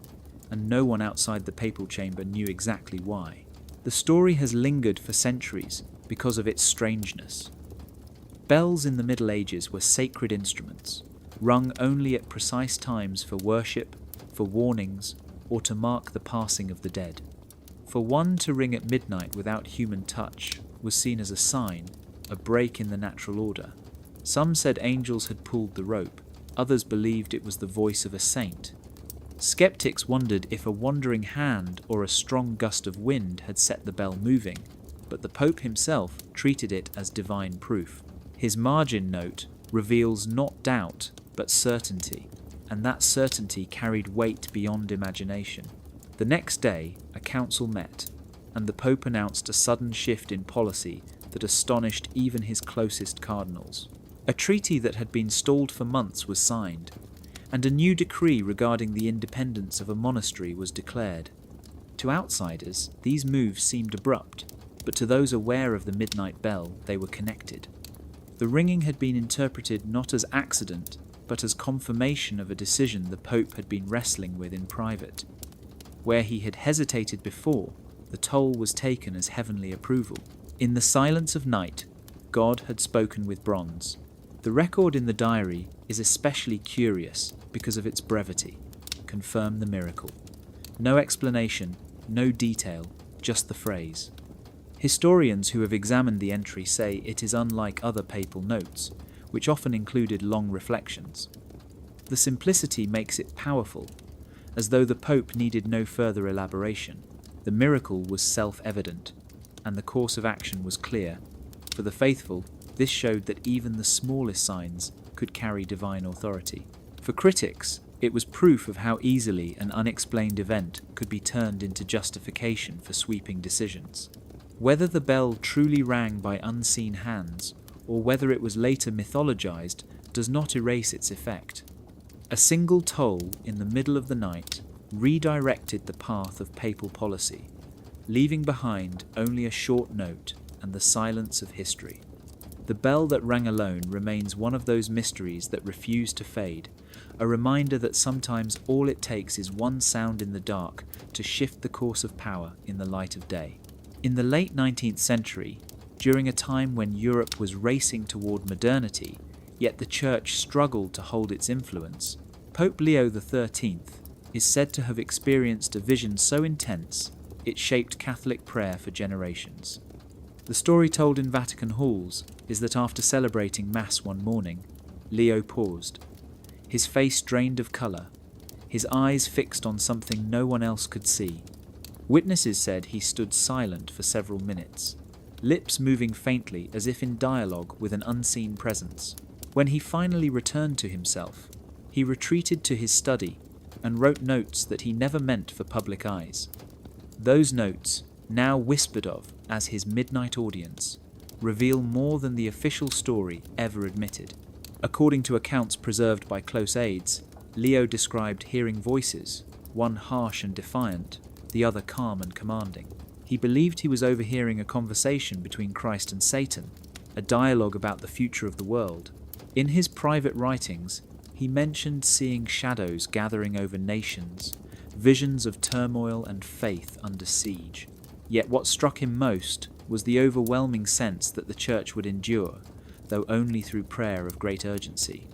and no one outside the papal chamber knew exactly why. The story has lingered for centuries because of its strangeness. Bells in the Middle Ages were sacred instruments, rung only at precise times for worship, for warnings, or to mark the passing of the dead. For one to ring at midnight without human touch was seen as a sign, a break in the natural order. Some said angels had pulled the rope, others believed it was the voice of a saint. Skeptics wondered if a wandering hand or a strong gust of wind had set the bell moving, but the Pope himself treated it as divine proof. His margin note reveals not doubt, but certainty, and that certainty carried weight beyond imagination. The next day, a council met, and the Pope announced a sudden shift in policy that astonished even his closest cardinals. A treaty that had been stalled for months was signed, and a new decree regarding the independence of a monastery was declared. To outsiders, these moves seemed abrupt, but to those aware of the midnight bell, they were connected. The ringing had been interpreted not as accident, but as confirmation of a decision the Pope had been wrestling with in private. Where he had hesitated before, the toll was taken as heavenly approval. In the silence of night, God had spoken with bronze. The record in the diary is especially curious because of its brevity. Confirm the miracle. No explanation, no detail, just the phrase. Historians who have examined the entry say it is unlike other papal notes, which often included long reflections. The simplicity makes it powerful, as though the Pope needed no further elaboration. The miracle was self-evident, and the course of action was clear. For the faithful, this showed that even the smallest signs could carry divine authority. For critics, it was proof of how easily an unexplained event could be turned into justification for sweeping decisions. Whether the bell truly rang by unseen hands, or whether it was later mythologized, does not erase its effect. A single toll in the middle of the night redirected the path of papal policy, leaving behind only a short note and the silence of history. The bell that rang alone remains one of those mysteries that refuse to fade, a reminder that sometimes all it takes is one sound in the dark to shift the course of power in the light of day. In the late 19th century, during a time when Europe was racing toward modernity, yet the Church struggled to hold its influence, Pope Leo XIII is said to have experienced a vision so intense it shaped Catholic prayer for generations. The story told in Vatican halls is that after celebrating Mass one morning, Leo paused, his face drained of colour, his eyes fixed on something no one else could see. Witnesses said he stood silent for several minutes, lips moving faintly as if in dialogue with an unseen presence. When he finally returned to himself, he retreated to his study and wrote notes that he never meant for public eyes. Those notes, now whispered of as his midnight audience, reveal more than the official story ever admitted. According to accounts preserved by close aides, Leo described hearing voices, one harsh and defiant, the other calm and commanding. He believed he was overhearing a conversation between Christ and Satan, a dialogue about the future of the world. In his private writings, he mentioned seeing shadows gathering over nations, visions of turmoil and faith under siege. Yet what struck him most was the overwhelming sense that the Church would endure, though only through prayer of great urgency.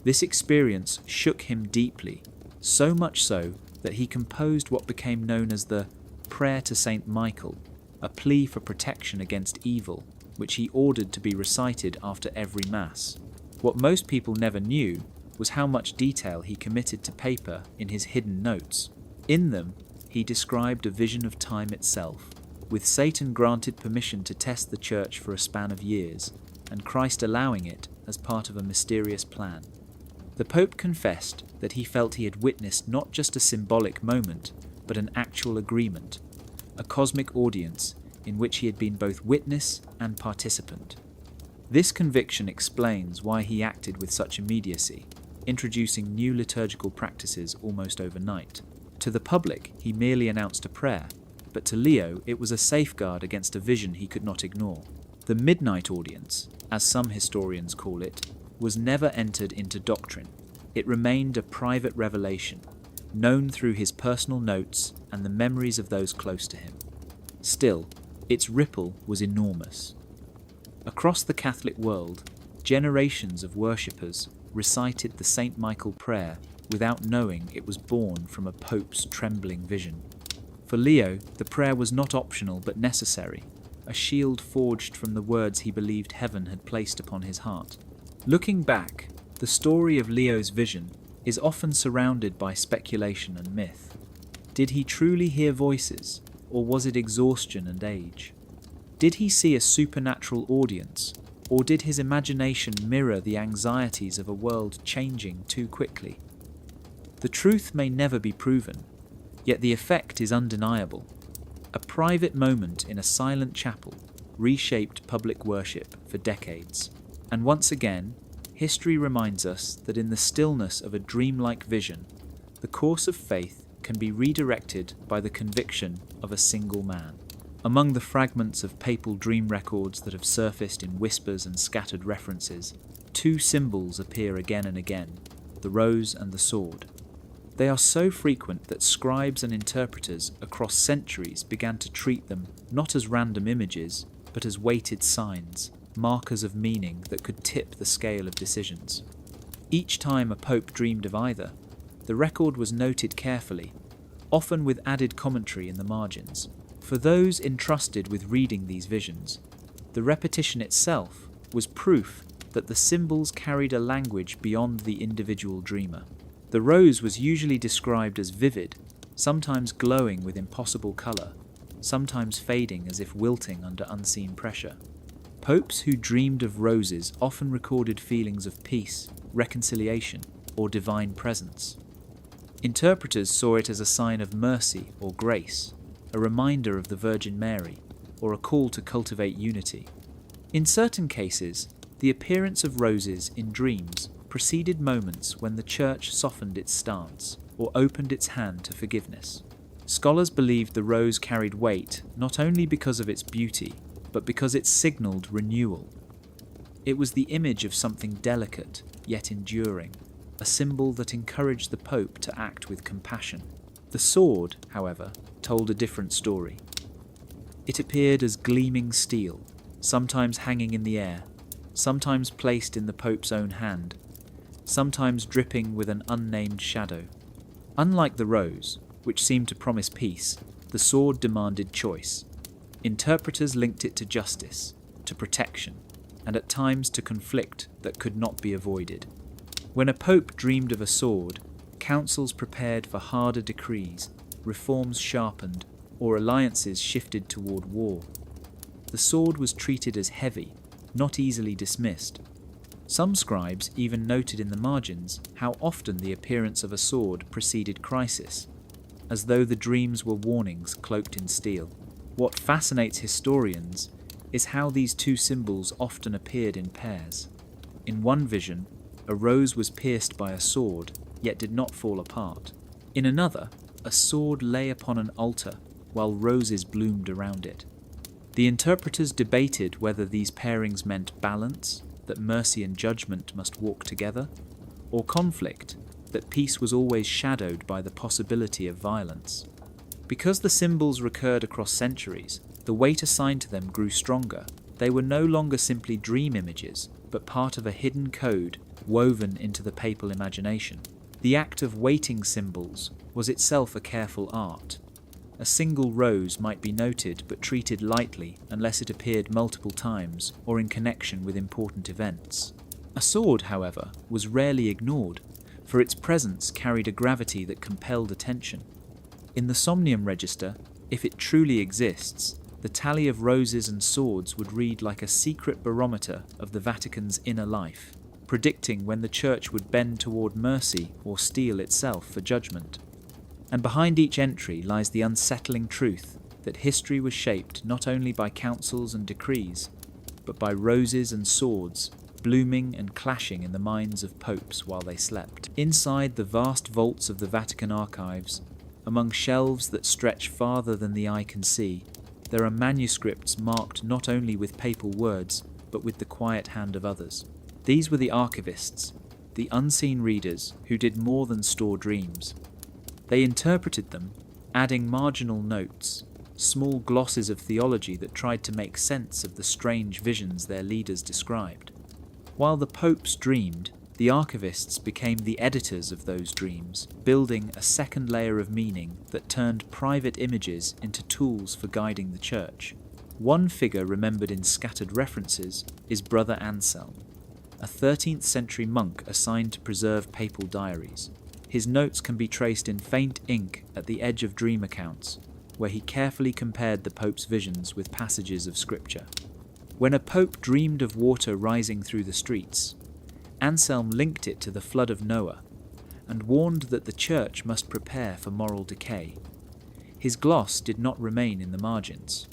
This experience shook him deeply, so much so that he composed what became known as the Prayer to Saint Michael, a plea for protection against evil, which he ordered to be recited after every Mass. What most people never knew was how much detail he committed to paper in his hidden notes. In them, he described a vision of time itself, with Satan granted permission to test the Church for a span of years, and Christ allowing it as part of a mysterious plan. The Pope confessed that he felt he had witnessed not just a symbolic moment, but an actual agreement, a cosmic audience in which he had been both witness and participant. This conviction explains why he acted with such immediacy, introducing new liturgical practices almost overnight. To the public, he merely announced a prayer, but to Leo it was a safeguard against a vision he could not ignore. The midnight audience, as some historians call it, was never entered into doctrine. It remained a private revelation, known through his personal notes and the memories of those close to him. Still, its ripple was enormous. Across the Catholic world, generations of worshippers recited the St. Michael prayer without knowing it was born from a pope's trembling vision. For Leo, the prayer was not optional but necessary, a shield forged from the words he believed heaven had placed upon his heart. Looking back, the story of Leo's vision is often surrounded by speculation and myth. Did he truly hear voices, or was it exhaustion and age? Did he see a supernatural audience, or did his imagination mirror the anxieties of a world changing too quickly? The truth may never be proven, yet the effect is undeniable. A private moment in a silent chapel reshaped public worship for decades. And once again, history reminds us that in the stillness of a dreamlike vision, the course of faith can be redirected by the conviction of a single man. Among the fragments of papal dream records that have surfaced in whispers and scattered references, two symbols appear again and again, the rose and the sword. They are so frequent that scribes and interpreters across centuries began to treat them not as random images, but as weighted signs, markers of meaning that could tip the scale of decisions. Each time a pope dreamed of either, the record was noted carefully, often with added commentary in the margins. For those entrusted with reading these visions, the repetition itself was proof that the symbols carried a language beyond the individual dreamer. The rose was usually described as vivid, sometimes glowing with impossible colour, sometimes fading as if wilting under unseen pressure. Popes who dreamed of roses often recorded feelings of peace, reconciliation, or divine presence. Interpreters saw it as a sign of mercy or grace, a reminder of the Virgin Mary, or a call to cultivate unity. In certain cases, the appearance of roses in dreams preceded moments when the Church softened its stance or opened its hand to forgiveness. Scholars believed the rose carried weight not only because of its beauty, but because it signalled renewal. It was the image of something delicate, yet enduring, a symbol that encouraged the Pope to act with compassion. The sword, however, told a different story. It appeared as gleaming steel, sometimes hanging in the air, sometimes placed in the Pope's own hand, sometimes dripping with an unnamed shadow. Unlike the rose, which seemed to promise peace, the sword demanded choice. Interpreters linked it to justice, to protection, and at times to conflict that could not be avoided. When a pope dreamed of a sword, councils prepared for harder decrees, reforms sharpened, or alliances shifted toward war. The sword was treated as heavy, not easily dismissed. Some scribes even noted in the margins how often the appearance of a sword preceded crisis, as though the dreams were warnings cloaked in steel. What fascinates historians is how these two symbols often appeared in pairs. In one vision, a rose was pierced by a sword, yet did not fall apart. In another, a sword lay upon an altar, while roses bloomed around it. The interpreters debated whether these pairings meant balance, that mercy and judgment must walk together, or conflict, that peace was always shadowed by the possibility of violence. Because the symbols recurred across centuries, the weight assigned to them grew stronger. They were no longer simply dream images, but part of a hidden code woven into the papal imagination. The act of weighting symbols was itself a careful art. A single rose might be noted but treated lightly unless it appeared multiple times or in connection with important events. A sword, however, was rarely ignored, for its presence carried a gravity that compelled attention. In the Somnium Register, if it truly exists, the tally of roses and swords would read like a secret barometer of the Vatican's inner life, predicting when the Church would bend toward mercy or steel itself for judgment. And behind each entry lies the unsettling truth that history was shaped not only by councils and decrees, but by roses and swords blooming and clashing in the minds of popes while they slept. Inside the vast vaults of the Vatican archives, among shelves that stretch farther than the eye can see, there are manuscripts marked not only with papal words, but with the quiet hand of others. These were the Archivists, the unseen readers who did more than store dreams. They interpreted them, adding marginal notes, small glosses of theology that tried to make sense of the strange visions their leaders described. While the popes dreamed, the archivists became the editors of those dreams, building a second layer of meaning that turned private images into tools for guiding the church. One figure remembered in scattered references is Brother Anselm, a 13th century monk assigned to preserve papal diaries. His notes can be traced in faint ink at the edge of dream accounts, where he carefully compared the Pope's visions with passages of Scripture. When a pope dreamed of water rising through the streets, Anselm linked it to the flood of Noah and warned that the Church must prepare for moral decay. His gloss did not remain in the margins.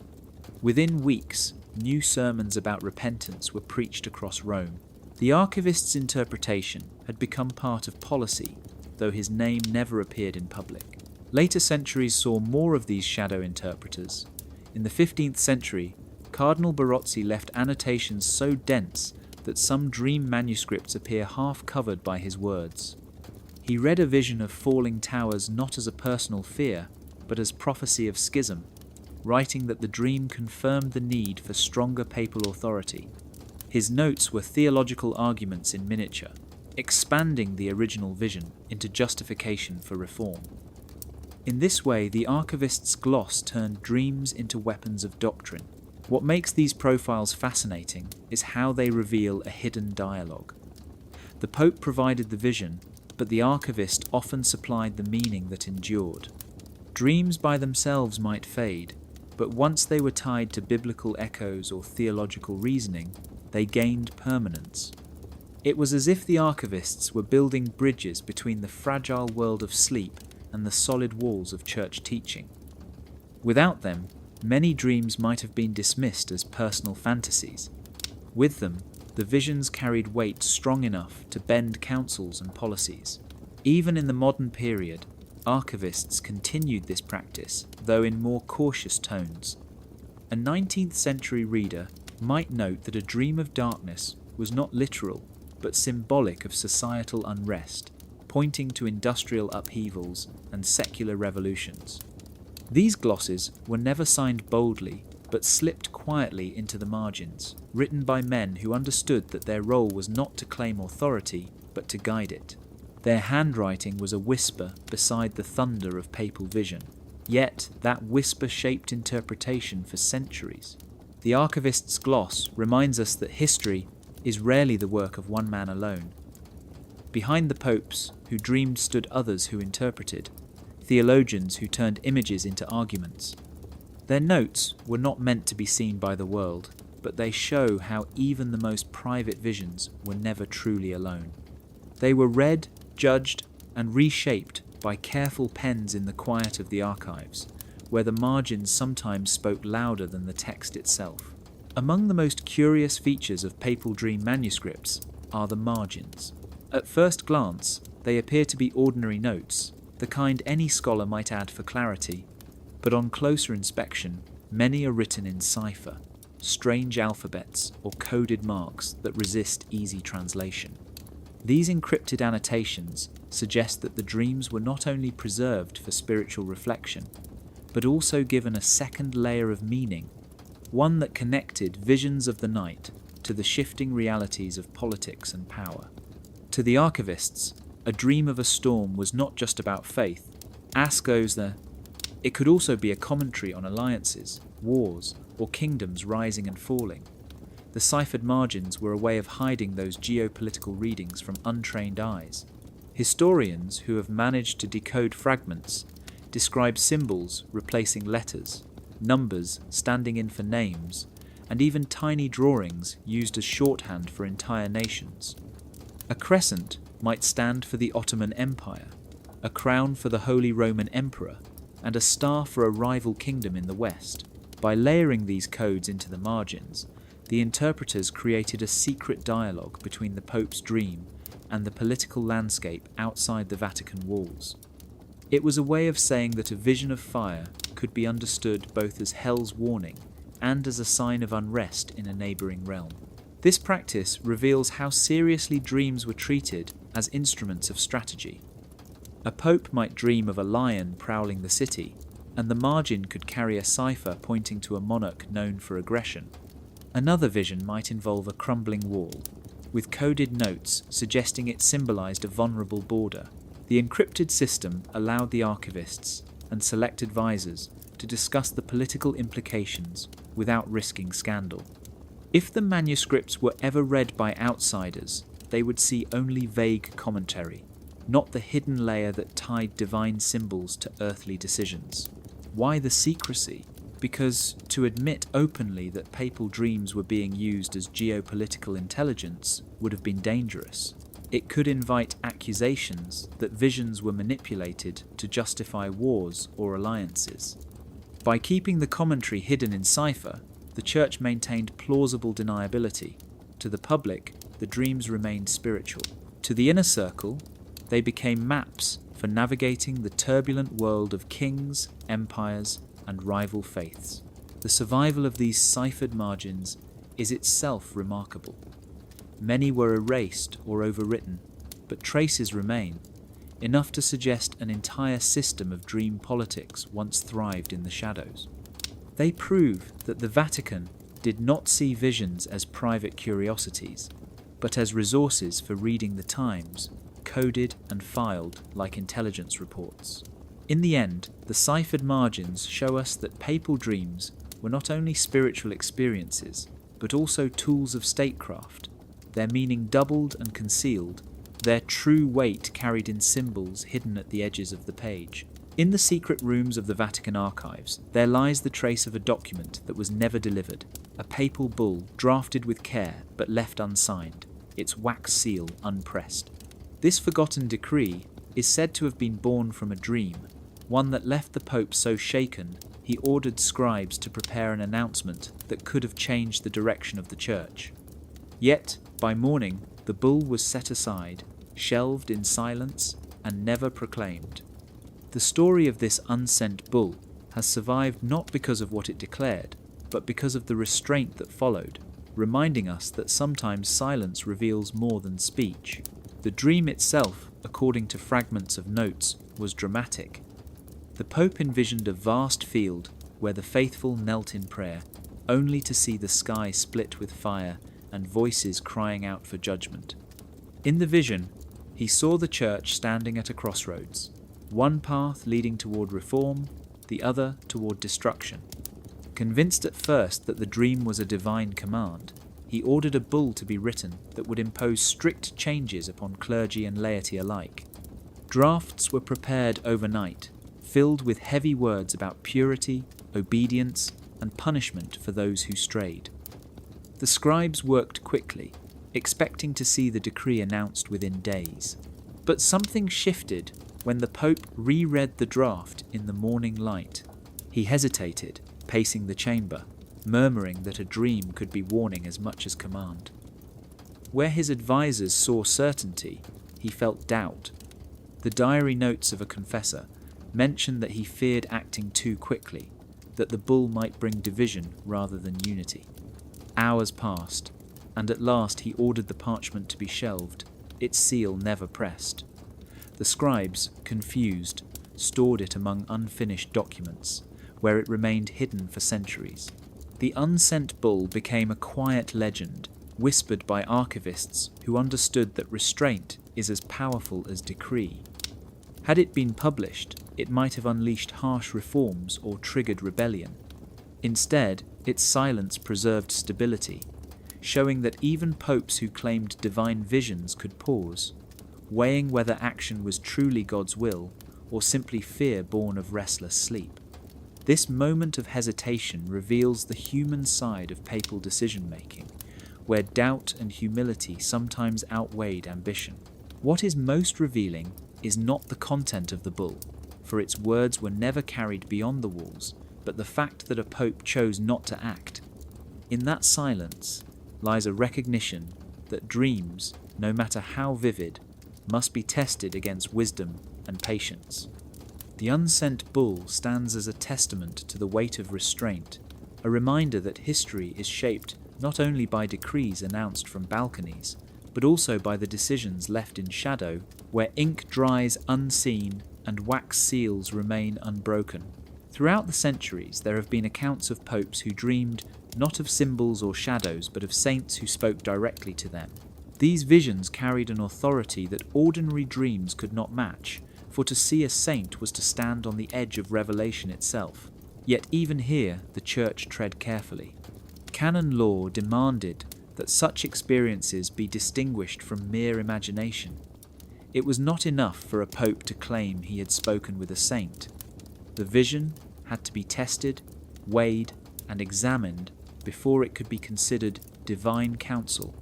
Within weeks, new sermons about repentance were preached across Rome. The archivist's interpretation had become part of policy, though his name never appeared in public. Later centuries saw more of these shadow interpreters. In the 15th century, Cardinal Barozzi left annotations so dense that some dream manuscripts appear half covered by his words. He read a vision of falling towers not as a personal fear, but as prophecy of schism, writing that the dream confirmed the need for stronger papal authority. His notes were theological arguments in miniature, expanding the original vision into justification for reform. In this way, the archivist's gloss turned dreams into weapons of doctrine. What makes these profiles fascinating is how they reveal a hidden dialogue. The Pope provided the vision, but the archivist often supplied the meaning that endured. Dreams by themselves might fade, but once they were tied to biblical echoes or theological reasoning, they gained permanence. It was as if the archivists were building bridges between the fragile world of sleep and the solid walls of church teaching. Without them, many dreams might have been dismissed as personal fantasies. With them, the visions carried weight strong enough to bend councils and policies. Even in the modern period, archivists continued this practice, though in more cautious tones. A 19th century reader might note that a dream of darkness was not literal, but symbolic of societal unrest, pointing to industrial upheavals and secular revolutions. These glosses were never signed boldly, but slipped quietly into the margins, written by men who understood that their role was not to claim authority, but to guide it. Their handwriting was a whisper beside the thunder of papal vision. Yet that whisper shaped interpretation for centuries. The Archivist's gloss reminds us that history is rarely the work of one man alone. Behind the popes who dreamed stood others who interpreted, theologians who turned images into arguments. Their notes were not meant to be seen by the world, but they show how even the most private visions were never truly alone. They were read, judged, and reshaped by careful pens in the quiet of the archives, where the margins sometimes spoke louder than the text itself. Among the most curious features of papal dream manuscripts are the margins. At first glance, they appear to be ordinary notes, the kind any scholar might add for clarity, but on closer inspection, many are written in cipher, strange alphabets or coded marks that resist easy translation. These encrypted annotations suggest that the dreams were not only preserved for spiritual reflection, but also given a second layer of meaning, one that connected visions of the night to the shifting realities of politics and power. To the Archivists, a dream of a storm was not just about faith. As goes the, it could also be a commentary on alliances, wars, or kingdoms rising and falling. The ciphered margins were a way of hiding those geopolitical readings from untrained eyes. Historians who have managed to decode fragments describe symbols replacing letters, numbers standing in for names, and even tiny drawings used as shorthand for entire nations. A crescent might stand for the Ottoman Empire, a crown for the Holy Roman Emperor, and a star for a rival kingdom in the West. By layering these codes into the margins, the interpreters created a secret dialogue between the Pope's dream and the political landscape outside the Vatican walls. It was a way of saying that a vision of fire could be understood both as hell's warning and as a sign of unrest in a neighbouring realm. This practice reveals how seriously dreams were treated as instruments of strategy. A pope might dream of a lion prowling the city, and the margin could carry a cipher pointing to a monarch known for aggression. Another vision might involve a crumbling wall, with coded notes suggesting it symbolized a vulnerable border. The encrypted system allowed the archivists and select advisors to discuss the political implications without risking scandal. If the manuscripts were ever read by outsiders, they would see only vague commentary, not the hidden layer that tied divine symbols to earthly decisions. Why the secrecy? Because to admit openly that papal dreams were being used as geopolitical intelligence would have been dangerous. It could invite accusations that visions were manipulated to justify wars or alliances. By keeping the commentary hidden in cipher, the Church maintained plausible deniability. To the public, the dreams remained spiritual. To the inner circle, they became maps for navigating the turbulent world of kings, empires, and rival faiths. The survival of these ciphered margins is itself remarkable. Many were erased or overwritten, but traces remain, enough to suggest an entire system of dream politics once thrived in the shadows. They prove that the Vatican did not see visions as private curiosities, but as resources for reading the times, coded and filed like intelligence reports. In the end, the ciphered margins show us that papal dreams were not only spiritual experiences, but also tools of statecraft, their meaning doubled and concealed, their true weight carried in symbols hidden at the edges of the page. In the secret rooms of the Vatican archives, there lies the trace of a document that was never delivered, a papal bull drafted with care but left unsigned, its wax seal unpressed. This forgotten decree is said to have been born from a dream, one that left the Pope so shaken he ordered scribes to prepare an announcement that could have changed the direction of the Church. Yet, by morning, the bull was set aside, shelved in silence, and never proclaimed. The story of this unsent bull has survived not because of what it declared, but because of the restraint that followed, reminding us that sometimes silence reveals more than speech. The dream itself, according to fragments of notes, was dramatic. The Pope envisioned a vast field where the faithful knelt in prayer, only to see the sky split with fire and voices crying out for judgment. In the vision, he saw the Church standing at a crossroads, one path leading toward reform, the other toward destruction. Convinced at first that the dream was a divine command, he ordered a bull to be written that would impose strict changes upon clergy and laity alike. Drafts were prepared overnight, filled with heavy words about purity, obedience, and punishment for those who strayed. The scribes worked quickly, expecting to see the decree announced within days. But something shifted when the Pope reread the draft in the morning light. He hesitated, pacing the chamber, murmuring that a dream could be warning as much as command. Where his advisers saw certainty, he felt doubt. The diary notes of a confessor mention that he feared acting too quickly, that the bull might bring division rather than unity. Hours passed, and at last he ordered the parchment to be shelved, its seal never pressed. The scribes, confused, stored it among unfinished documents, where it remained hidden for centuries. The unsent bull became a quiet legend, whispered by archivists who understood that restraint is as powerful as decree. Had it been published, it might have unleashed harsh reforms or triggered rebellion. Instead, its silence preserved stability, showing that even popes who claimed divine visions could pause, weighing whether action was truly God's will or simply fear born of restless sleep. This moment of hesitation reveals the human side of papal decision-making, where doubt and humility sometimes outweighed ambition. What is most revealing is not the content of the bull, for its words were never carried beyond the walls, but the fact that a pope chose not to act. In that silence lies a recognition that dreams, no matter how vivid, must be tested against wisdom and patience. The unsent bull stands as a testament to the weight of restraint, a reminder that history is shaped not only by decrees announced from balconies, but also by the decisions left in shadow, where ink dries unseen and wax seals remain unbroken. Throughout the centuries, there have been accounts of popes who dreamed not of symbols or shadows, but of saints who spoke directly to them. These visions carried an authority that ordinary dreams could not match, for to see a saint was to stand on the edge of revelation itself. Yet even here, the Church tread carefully. Canon law demanded that such experiences be distinguished from mere imagination. It was not enough for a pope to claim he had spoken with a saint. The vision had to be tested, weighed, and examined before it could be considered divine counsel,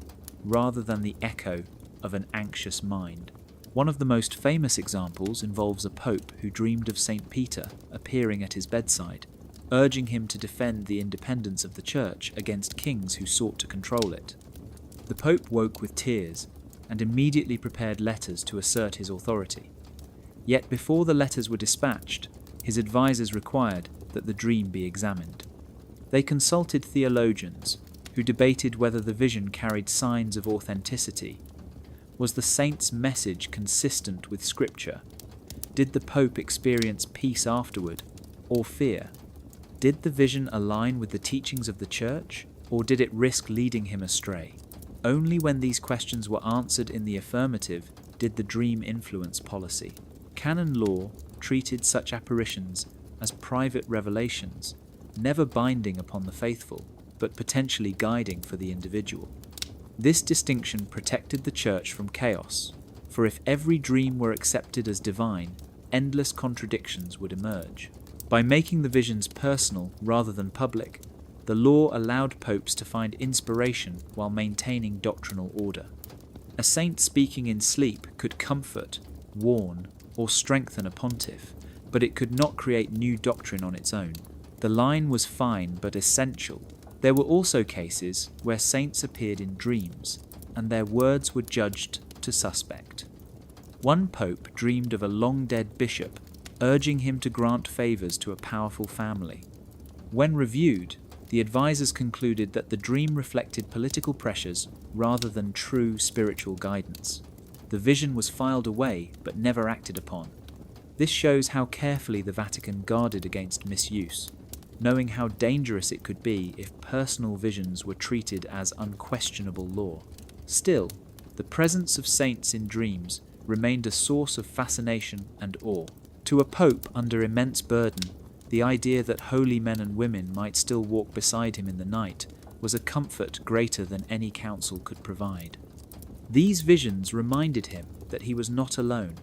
rather than the echo of an anxious mind. One of the most famous examples involves a pope who dreamed of St. Peter appearing at his bedside, urging him to defend the independence of the Church against kings who sought to control it. The pope woke with tears and immediately prepared letters to assert his authority. Yet before the letters were dispatched, his advisers required that the dream be examined. They consulted theologians, who debated whether the vision carried signs of authenticity. Was the saint's message consistent with Scripture? Did the Pope experience peace afterward, or fear? Did the vision align with the teachings of the Church, or did it risk leading him astray? Only when these questions were answered in the affirmative did the dream influence policy. Canon law treated such apparitions as private revelations, never binding upon the faithful, but potentially guiding for the individual. This distinction protected the Church from chaos, for if every dream were accepted as divine, endless contradictions would emerge. By making the visions personal rather than public, the law allowed popes to find inspiration while maintaining doctrinal order. A saint speaking in sleep could comfort, warn, or strengthen a pontiff, but it could not create new doctrine on its own. The line was fine but essential. There were also cases where saints appeared in dreams, and their words were judged to suspect. One pope dreamed of a long-dead bishop, urging him to grant favours to a powerful family. When reviewed, the advisers concluded that the dream reflected political pressures rather than true spiritual guidance. The vision was filed away but never acted upon. This shows how carefully the Vatican guarded against misuse, knowing how dangerous it could be if personal visions were treated as unquestionable law. Still, the presence of saints in dreams remained a source of fascination and awe. To a pope under immense burden, The idea that holy men and women might still walk beside him in the night was a comfort greater than any counsel could provide. These visions reminded him that he was not alone,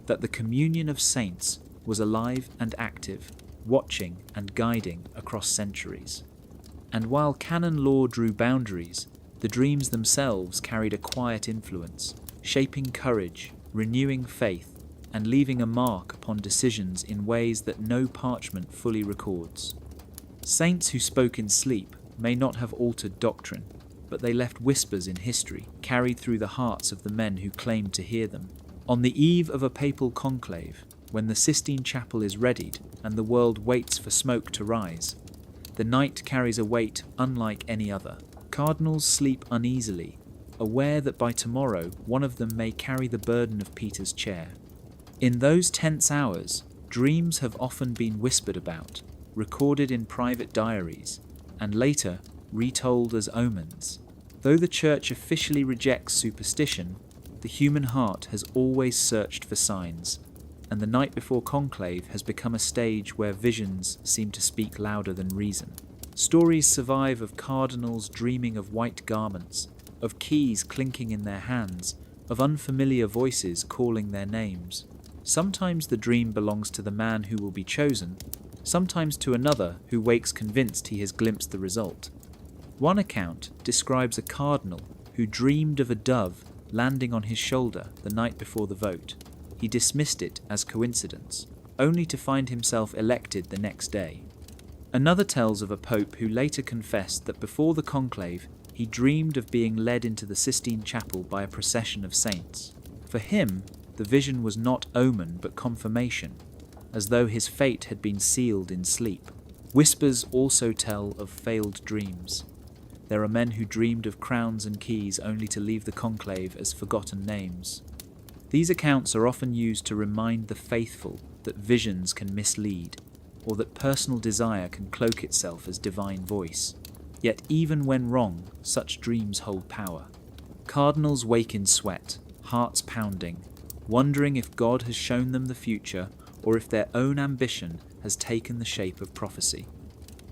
that the communion of saints was alive and active, watching and guiding across centuries. And while canon law drew boundaries, the dreams themselves carried a quiet influence, shaping courage, renewing faith, and leaving a mark upon decisions in ways that no parchment fully records. Saints who spoke in sleep may not have altered doctrine, but they left whispers in history, carried through the hearts of the men who claimed to hear them. On the eve of a papal conclave, when the Sistine Chapel is readied and the world waits for smoke to rise, the night carries a weight unlike any other. Cardinals sleep uneasily, aware that by tomorrow one of them may carry the burden of Peter's chair. In those tense hours, dreams have often been whispered about, recorded in private diaries, and later retold as omens. Though the Church officially rejects superstition, the human heart has always searched for signs, and the night before conclave has become a stage where visions seem to speak louder than reason. Stories survive of cardinals dreaming of white garments, of keys clinking in their hands, of unfamiliar voices calling their names. Sometimes the dream belongs to the man who will be chosen, sometimes to another who wakes convinced he has glimpsed the result. One account describes a cardinal who dreamed of a dove landing on his shoulder the night before the vote. He dismissed it as coincidence, only to find himself elected the next day. Another tells of a pope who later confessed that before the conclave he dreamed of being led into the Sistine Chapel by a procession of saints. For him, the vision was not omen but confirmation, as though his fate had been sealed in sleep. Whispers also tell of failed dreams. There are men who dreamed of crowns and keys only to leave the conclave as forgotten names. These accounts are often used to remind the faithful that visions can mislead, or that personal desire can cloak itself as divine voice. Yet even when wrong, such dreams hold power. Cardinals wake in sweat, hearts pounding, wondering if God has shown them the future or if their own ambition has taken the shape of prophecy.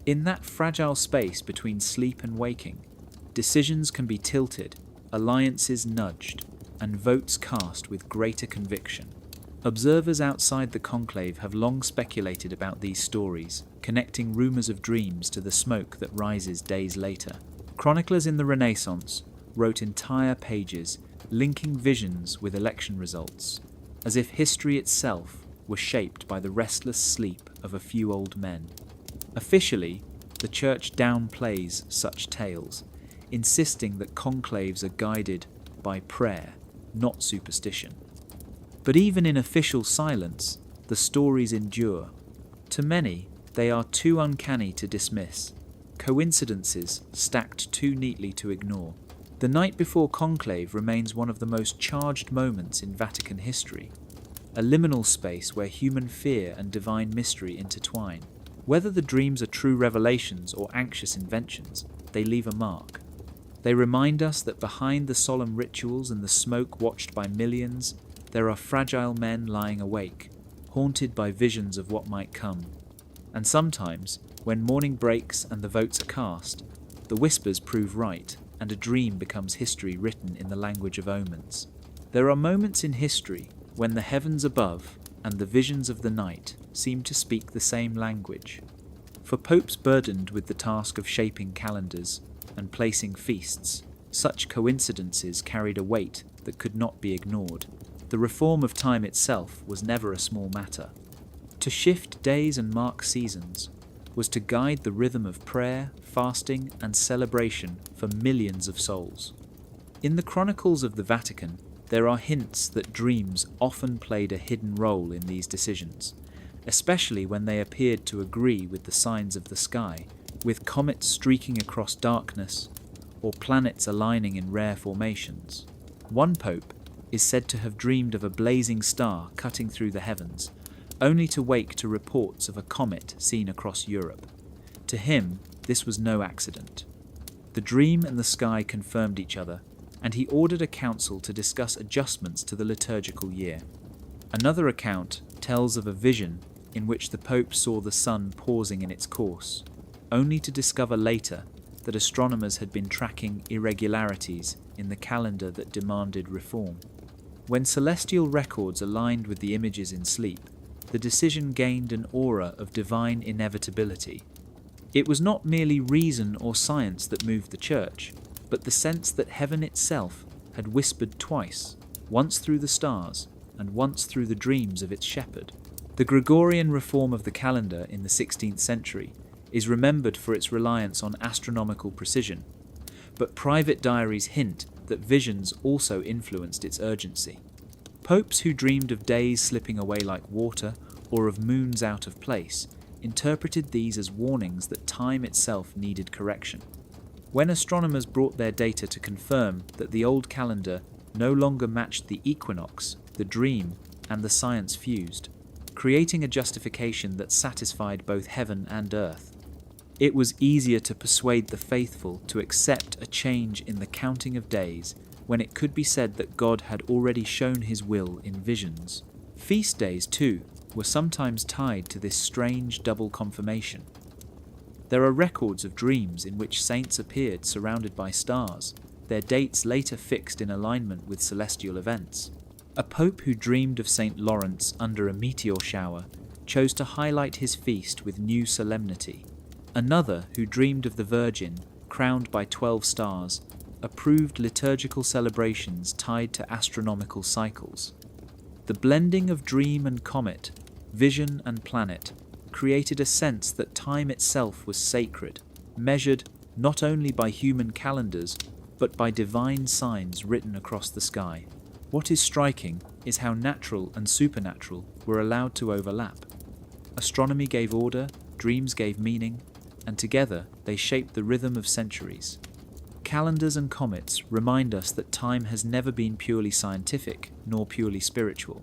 In that fragile space between sleep and waking, decisions can be tilted, alliances nudged, and votes cast with greater conviction. Observers outside the conclave have long speculated about these stories, connecting rumours of dreams to the smoke that rises days later. Chroniclers in the Renaissance wrote entire pages linking visions with election results, as if history itself were shaped by the restless sleep of a few old men. Officially, the Church downplays such tales, insisting that conclaves are guided by prayer, not superstition. But even in official silence, the stories endure. To many, they are too uncanny to dismiss, coincidences stacked too neatly to ignore. The night before conclave remains one of the most charged moments in Vatican history, a liminal space where human fear and divine mystery intertwine. Whether the dreams are true revelations or anxious inventions, they leave a mark. They remind us that behind the solemn rituals and the smoke watched by millions, there are fragile men lying awake, haunted by visions of what might come. And sometimes, when morning breaks and the votes are cast, the whispers prove right, and a dream becomes history written in the language of omens. There are moments in history when the heavens above and the visions of the night seem to speak the same language. For popes burdened with the task of shaping calendars and placing feasts, such coincidences carried a weight that could not be ignored. The reform of time itself was never a small matter. To shift days and mark seasons was to guide the rhythm of prayer, fasting, and celebration for millions of souls. In the chronicles of the Vatican, there are hints that dreams often played a hidden role in these decisions, especially when they appeared to agree with the signs of the sky, with comets streaking across darkness, or planets aligning in rare formations. One pope is said to have dreamed of a blazing star cutting through the heavens, only to wake to reports of a comet seen across Europe. To him, this was no accident. The dream and the sky confirmed each other, and he ordered a council to discuss adjustments to the liturgical year. Another account tells of a vision in which the Pope saw the sun pausing in its course, only to discover later that astronomers had been tracking irregularities in the calendar that demanded reform. When celestial records aligned with the images in sleep, the decision gained an aura of divine inevitability. It was not merely reason or science that moved the Church, but the sense that heaven itself had whispered twice, once through the stars and once through the dreams of its shepherd. The Gregorian reform of the calendar in the 16th century is remembered for its reliance on astronomical precision, but private diaries hint that visions also influenced its urgency. Popes who dreamed of days slipping away like water or of moons out of place interpreted these as warnings that time itself needed correction. When astronomers brought their data to confirm that the old calendar no longer matched the equinox, the dream, and the science fused, creating a justification that satisfied both heaven and earth, it was easier to persuade the faithful to accept a change in the counting of days when it could be said that God had already shown his will in visions. Feast days, too, were sometimes tied to this strange double confirmation. There are records of dreams in which saints appeared surrounded by stars, their dates later fixed in alignment with celestial events. A pope who dreamed of St. Lawrence under a meteor shower chose to highlight his feast with new solemnity. Another, who dreamed of the Virgin, crowned by 12 stars, approved liturgical celebrations tied to astronomical cycles. The blending of dream and comet, vision and planet, created a sense that time itself was sacred, measured not only by human calendars, but by divine signs written across the sky. What is striking is how natural and supernatural were allowed to overlap. Astronomy gave order, dreams gave meaning, and together they shaped the rhythm of centuries. Calendars and comets remind us that time has never been purely scientific nor purely spiritual.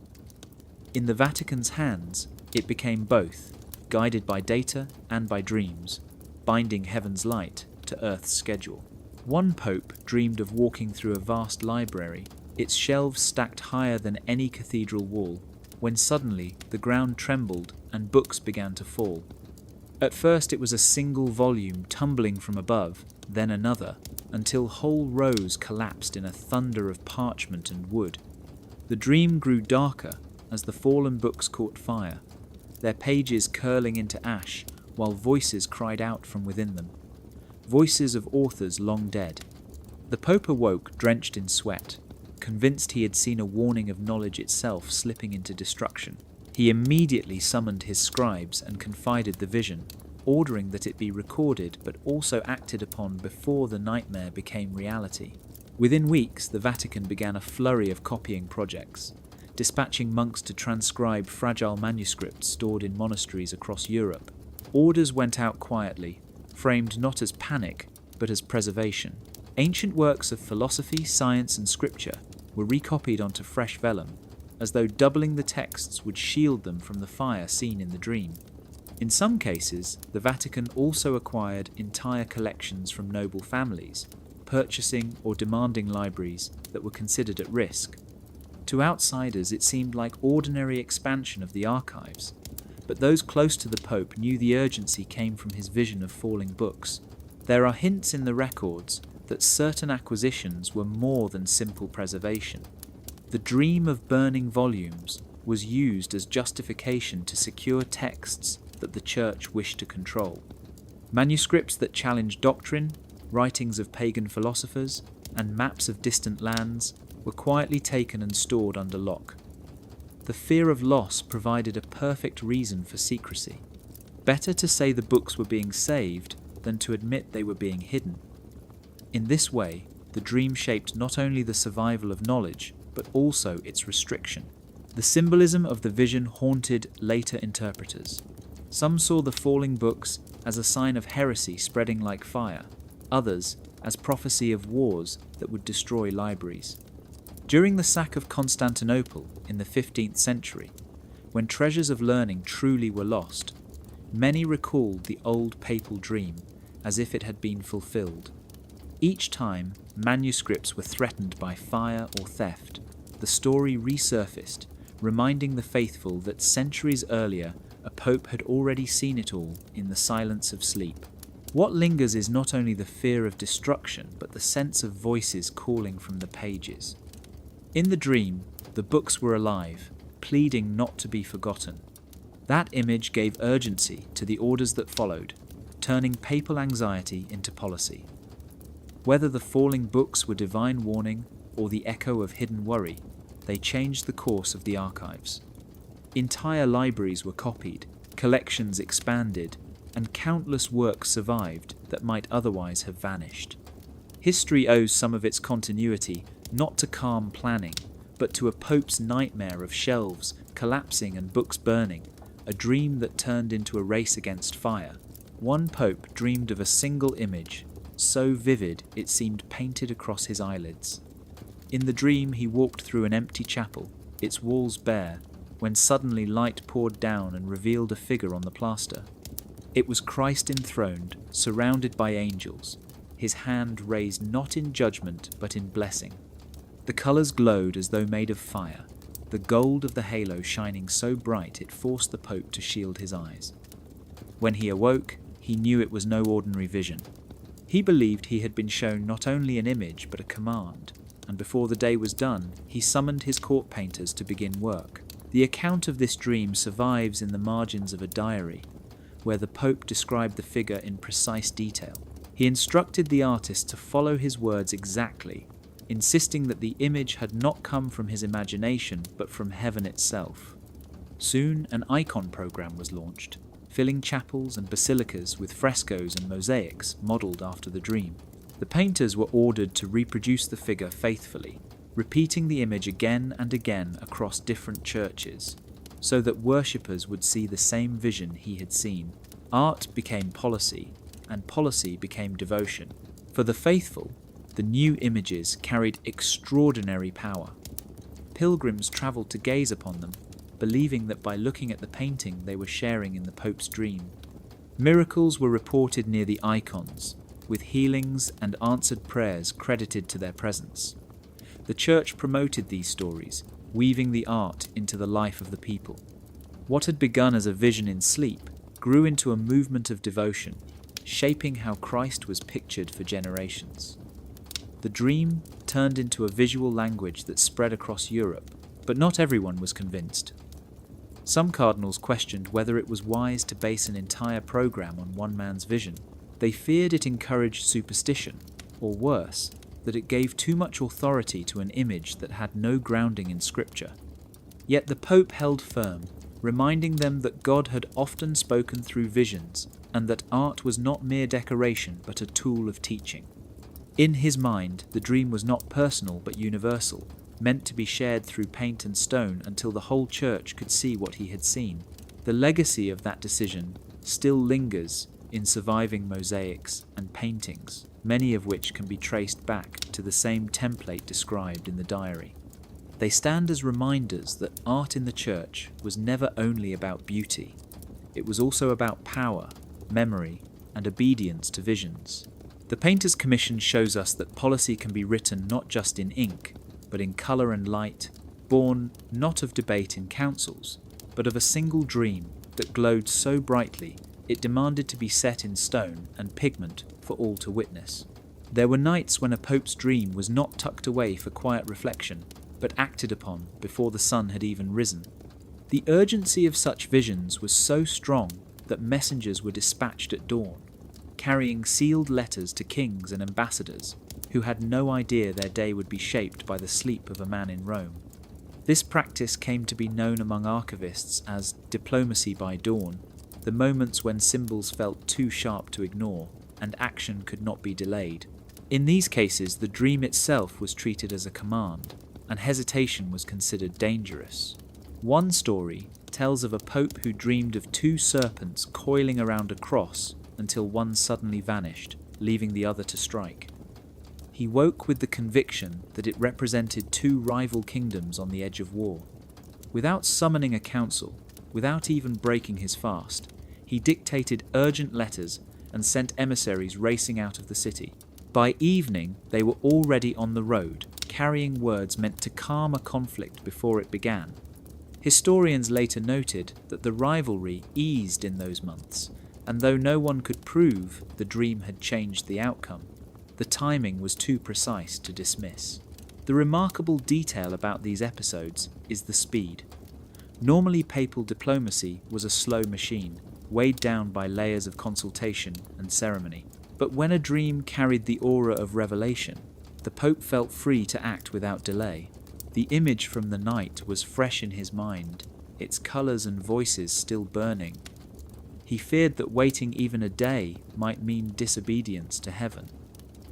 In the Vatican's hands, it became both, guided by data and by dreams, binding heaven's light to earth's schedule. One pope dreamed of walking through a vast library, its shelves stacked higher than any cathedral wall, when suddenly the ground trembled and books began to fall. At first it was a single volume tumbling from above, then another, until whole rows collapsed in a thunder of parchment and wood. The dream grew darker as the fallen books caught fire, their pages curling into ash, while voices cried out from within them. Voices of authors long dead. The Pope awoke drenched in sweat, convinced he had seen a warning of knowledge itself slipping into destruction. He immediately summoned his scribes and confided the vision, ordering that it be recorded but also acted upon before the nightmare became reality. Within weeks, the Vatican began a flurry of copying projects, dispatching monks to transcribe fragile manuscripts stored in monasteries across Europe. Orders went out quietly, framed not as panic, but as preservation. Ancient works of philosophy, science, and scripture were recopied onto fresh vellum, as though doubling the texts would shield them from the fire seen in the dream. In some cases, the Vatican also acquired entire collections from noble families, purchasing or demanding libraries that were considered at risk. To outsiders, it seemed like ordinary expansion of the archives, but those close to the Pope knew the urgency came from his vision of falling books. There are hints in the records that certain acquisitions were more than simple preservation. The dream of burning volumes was used as justification to secure texts that the Church wished to control. Manuscripts that challenged doctrine, writings of pagan philosophers, and maps of distant lands were quietly taken and stored under lock. The fear of loss provided a perfect reason for secrecy. Better to say the books were being saved than to admit they were being hidden. In this way, the dream shaped not only the survival of knowledge, but also its restriction. The symbolism of the vision haunted later interpreters. Some saw the falling books as a sign of heresy spreading like fire, others as prophecy of wars that would destroy libraries. During the sack of Constantinople in the 15th century, when treasures of learning truly were lost, many recalled the old papal dream as if it had been fulfilled. Each time manuscripts were threatened by fire or theft, the story resurfaced, reminding the faithful that centuries earlier, a pope had already seen it all in the silence of sleep. What lingers is not only the fear of destruction, but the sense of voices calling from the pages. In the dream, the books were alive, pleading not to be forgotten. That image gave urgency to the orders that followed, turning papal anxiety into policy. Whether the falling books were divine warning or the echo of hidden worry, they changed the course of the archives. Entire libraries were copied, collections expanded, and countless works survived that might otherwise have vanished. History owes some of its continuity not to calm planning, but to a pope's nightmare of shelves collapsing and books burning, a dream that turned into a race against fire. One pope dreamed of a single image, so vivid it seemed painted across his eyelids. In the dream he walked through an empty chapel, its walls bare, when suddenly light poured down and revealed a figure on the plaster. It was Christ enthroned, surrounded by angels, his hand raised not in judgment but in blessing. The colours glowed as though made of fire, the gold of the halo shining so bright it forced the Pope to shield his eyes. When he awoke, he knew it was no ordinary vision. He believed he had been shown not only an image but a command, and before the day was done, he summoned his court painters to begin work. The account of this dream survives in the margins of a diary, where the Pope described the figure in precise detail. He instructed the artist to follow his words exactly, insisting that the image had not come from his imagination but from heaven itself. Soon an icon program was launched, filling chapels and basilicas with frescoes and mosaics modelled after the dream. The painters were ordered to reproduce the figure faithfully, repeating the image again and again across different churches, so that worshippers would see the same vision he had seen. Art became policy, and policy became devotion. For the faithful, the new images carried extraordinary power. Pilgrims travelled to gaze upon them, believing that by looking at the painting they were sharing in the Pope's dream. Miracles were reported near the icons, with healings and answered prayers credited to their presence. The Church promoted these stories, weaving the art into the life of the people. What had begun as a vision in sleep grew into a movement of devotion, shaping how Christ was pictured for generations. The dream turned into a visual language that spread across Europe, but not everyone was convinced. Some cardinals questioned whether it was wise to base an entire program on one man's vision. They feared it encouraged superstition, or worse, that it gave too much authority to an image that had no grounding in Scripture. Yet the Pope held firm, reminding them that God had often spoken through visions, and that art was not mere decoration but a tool of teaching. In his mind, the dream was not personal but universal, meant to be shared through paint and stone until the whole Church could see what he had seen. The legacy of that decision still lingers in surviving mosaics and paintings, many of which can be traced back to the same template described in the diary. They stand as reminders that art in the Church was never only about beauty. It was also about power, memory, and obedience to visions. The Painter's Commission shows us that policy can be written not just in ink, but in colour and light, born not of debate in councils, but of a single dream that glowed so brightly it demanded to be set in stone and pigment for all to witness. There were nights when a pope's dream was not tucked away for quiet reflection, but acted upon before the sun had even risen. The urgency of such visions was so strong that messengers were dispatched at dawn, carrying sealed letters to kings and ambassadors who had no idea their day would be shaped by the sleep of a man in Rome. This practice came to be known among archivists as diplomacy by dawn, the moments when symbols felt too sharp to ignore and action could not be delayed. In these cases, the dream itself was treated as a command, and hesitation was considered dangerous. One story tells of a pope who dreamed of two serpents coiling around a cross until one suddenly vanished, leaving the other to strike. He woke with the conviction that it represented two rival kingdoms on the edge of war. Without summoning a council, without even breaking his fast, he dictated urgent letters and sent emissaries racing out of the city. By evening, they were already on the road, carrying words meant to calm a conflict before it began. Historians later noted that the rivalry eased in those months, and though no one could prove the dream had changed the outcome, the timing was too precise to dismiss. The remarkable detail about these episodes is the speed. Normally, papal diplomacy was a slow machine, weighed down by layers of consultation and ceremony. But when a dream carried the aura of revelation, the Pope felt free to act without delay. The image from the night was fresh in his mind, its colours and voices still burning. He feared that waiting even a day might mean disobedience to heaven.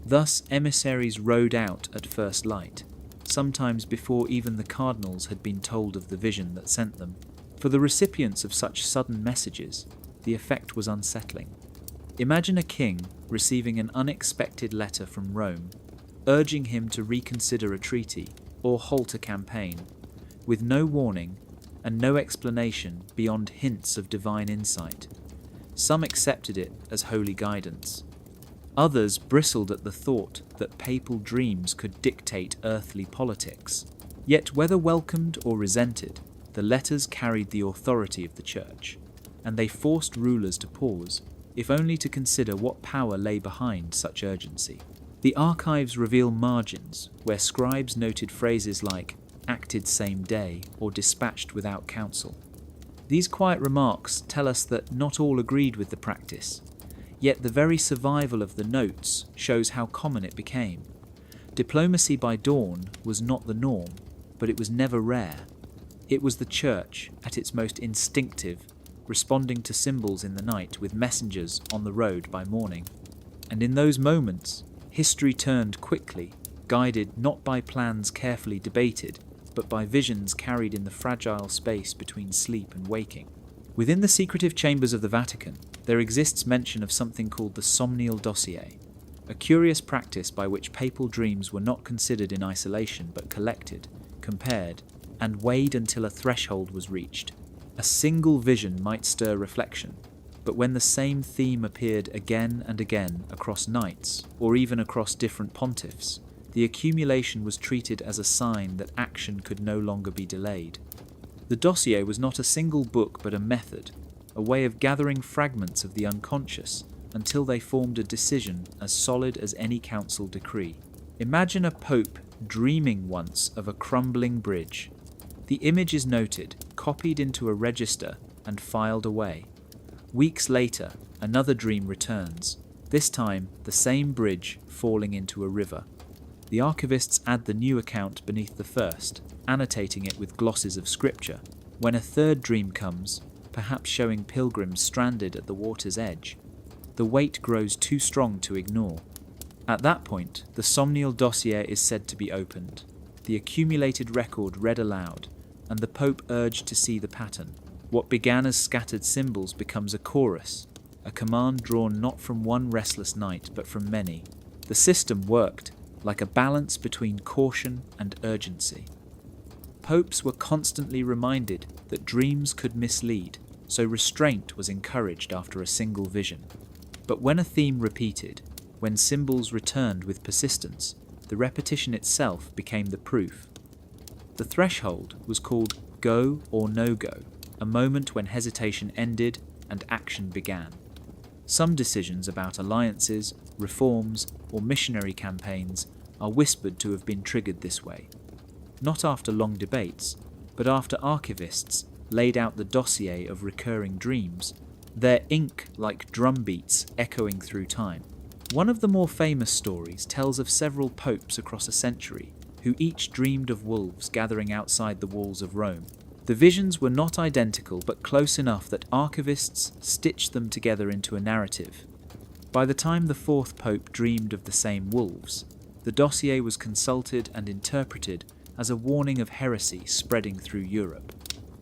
Thus, emissaries rode out at first light, sometimes before even the cardinals had been told of the vision that sent them. For the recipients of such sudden messages, the effect was unsettling. Imagine a king receiving an unexpected letter from Rome, urging him to reconsider a treaty or halt a campaign, with no warning and no explanation beyond hints of divine insight. Some accepted it as holy guidance. Others bristled at the thought that papal dreams could dictate earthly politics. Yet whether welcomed or resented, the letters carried the authority of the Church, and they forced rulers to pause, if only to consider what power lay behind such urgency. The archives reveal margins where scribes noted phrases like acted same day or dispatched without counsel. These quiet remarks tell us that not all agreed with the practice, yet the very survival of the notes shows how common it became. Diplomacy by dawn was not the norm, but it was never rare. It was the Church, at its most instinctive, responding to symbols in the night with messengers on the road by morning. And in those moments, history turned quickly, guided not by plans carefully debated, but by visions carried in the fragile space between sleep and waking. Within the secretive chambers of the Vatican, there exists mention of something called the Somnial Dossier, a curious practice by which papal dreams were not considered in isolation but collected, compared, and weighed until a threshold was reached. A single vision might stir reflection, but when the same theme appeared again and again across nights, or even across different pontiffs, the accumulation was treated as a sign that action could no longer be delayed. The dossier was not a single book but a method, a way of gathering fragments of the unconscious until they formed a decision as solid as any council decree. Imagine a pope dreaming once of a crumbling bridge. The image is noted, copied into a register, and filed away. Weeks later, another dream returns, this time the same bridge falling into a river. The archivists add the new account beneath the first, annotating it with glosses of scripture. When a third dream comes, perhaps showing pilgrims stranded at the water's edge, the weight grows too strong to ignore. At that point, the Somnial Dossier is said to be opened, the accumulated record read aloud, and the Pope urged to see the pattern. What began as scattered symbols becomes a chorus, a command drawn not from one restless night but from many. The system worked, like a balance between caution and urgency. Popes were constantly reminded that dreams could mislead, so restraint was encouraged after a single vision. But when a theme repeated, when symbols returned with persistence, the repetition itself became the proof. The threshold was called go or no-go, a moment when hesitation ended and action began. Some decisions about alliances, reforms, or missionary campaigns are whispered to have been triggered this way. Not after long debates, but after archivists laid out the dossier of recurring dreams, their ink like drumbeats echoing through time. One of the more famous stories tells of several popes across a century who each dreamed of wolves gathering outside the walls of Rome. The visions were not identical but close enough that archivists stitched them together into a narrative. By the time the fourth pope dreamed of the same wolves, the dossier was consulted and interpreted as a warning of heresy spreading through Europe.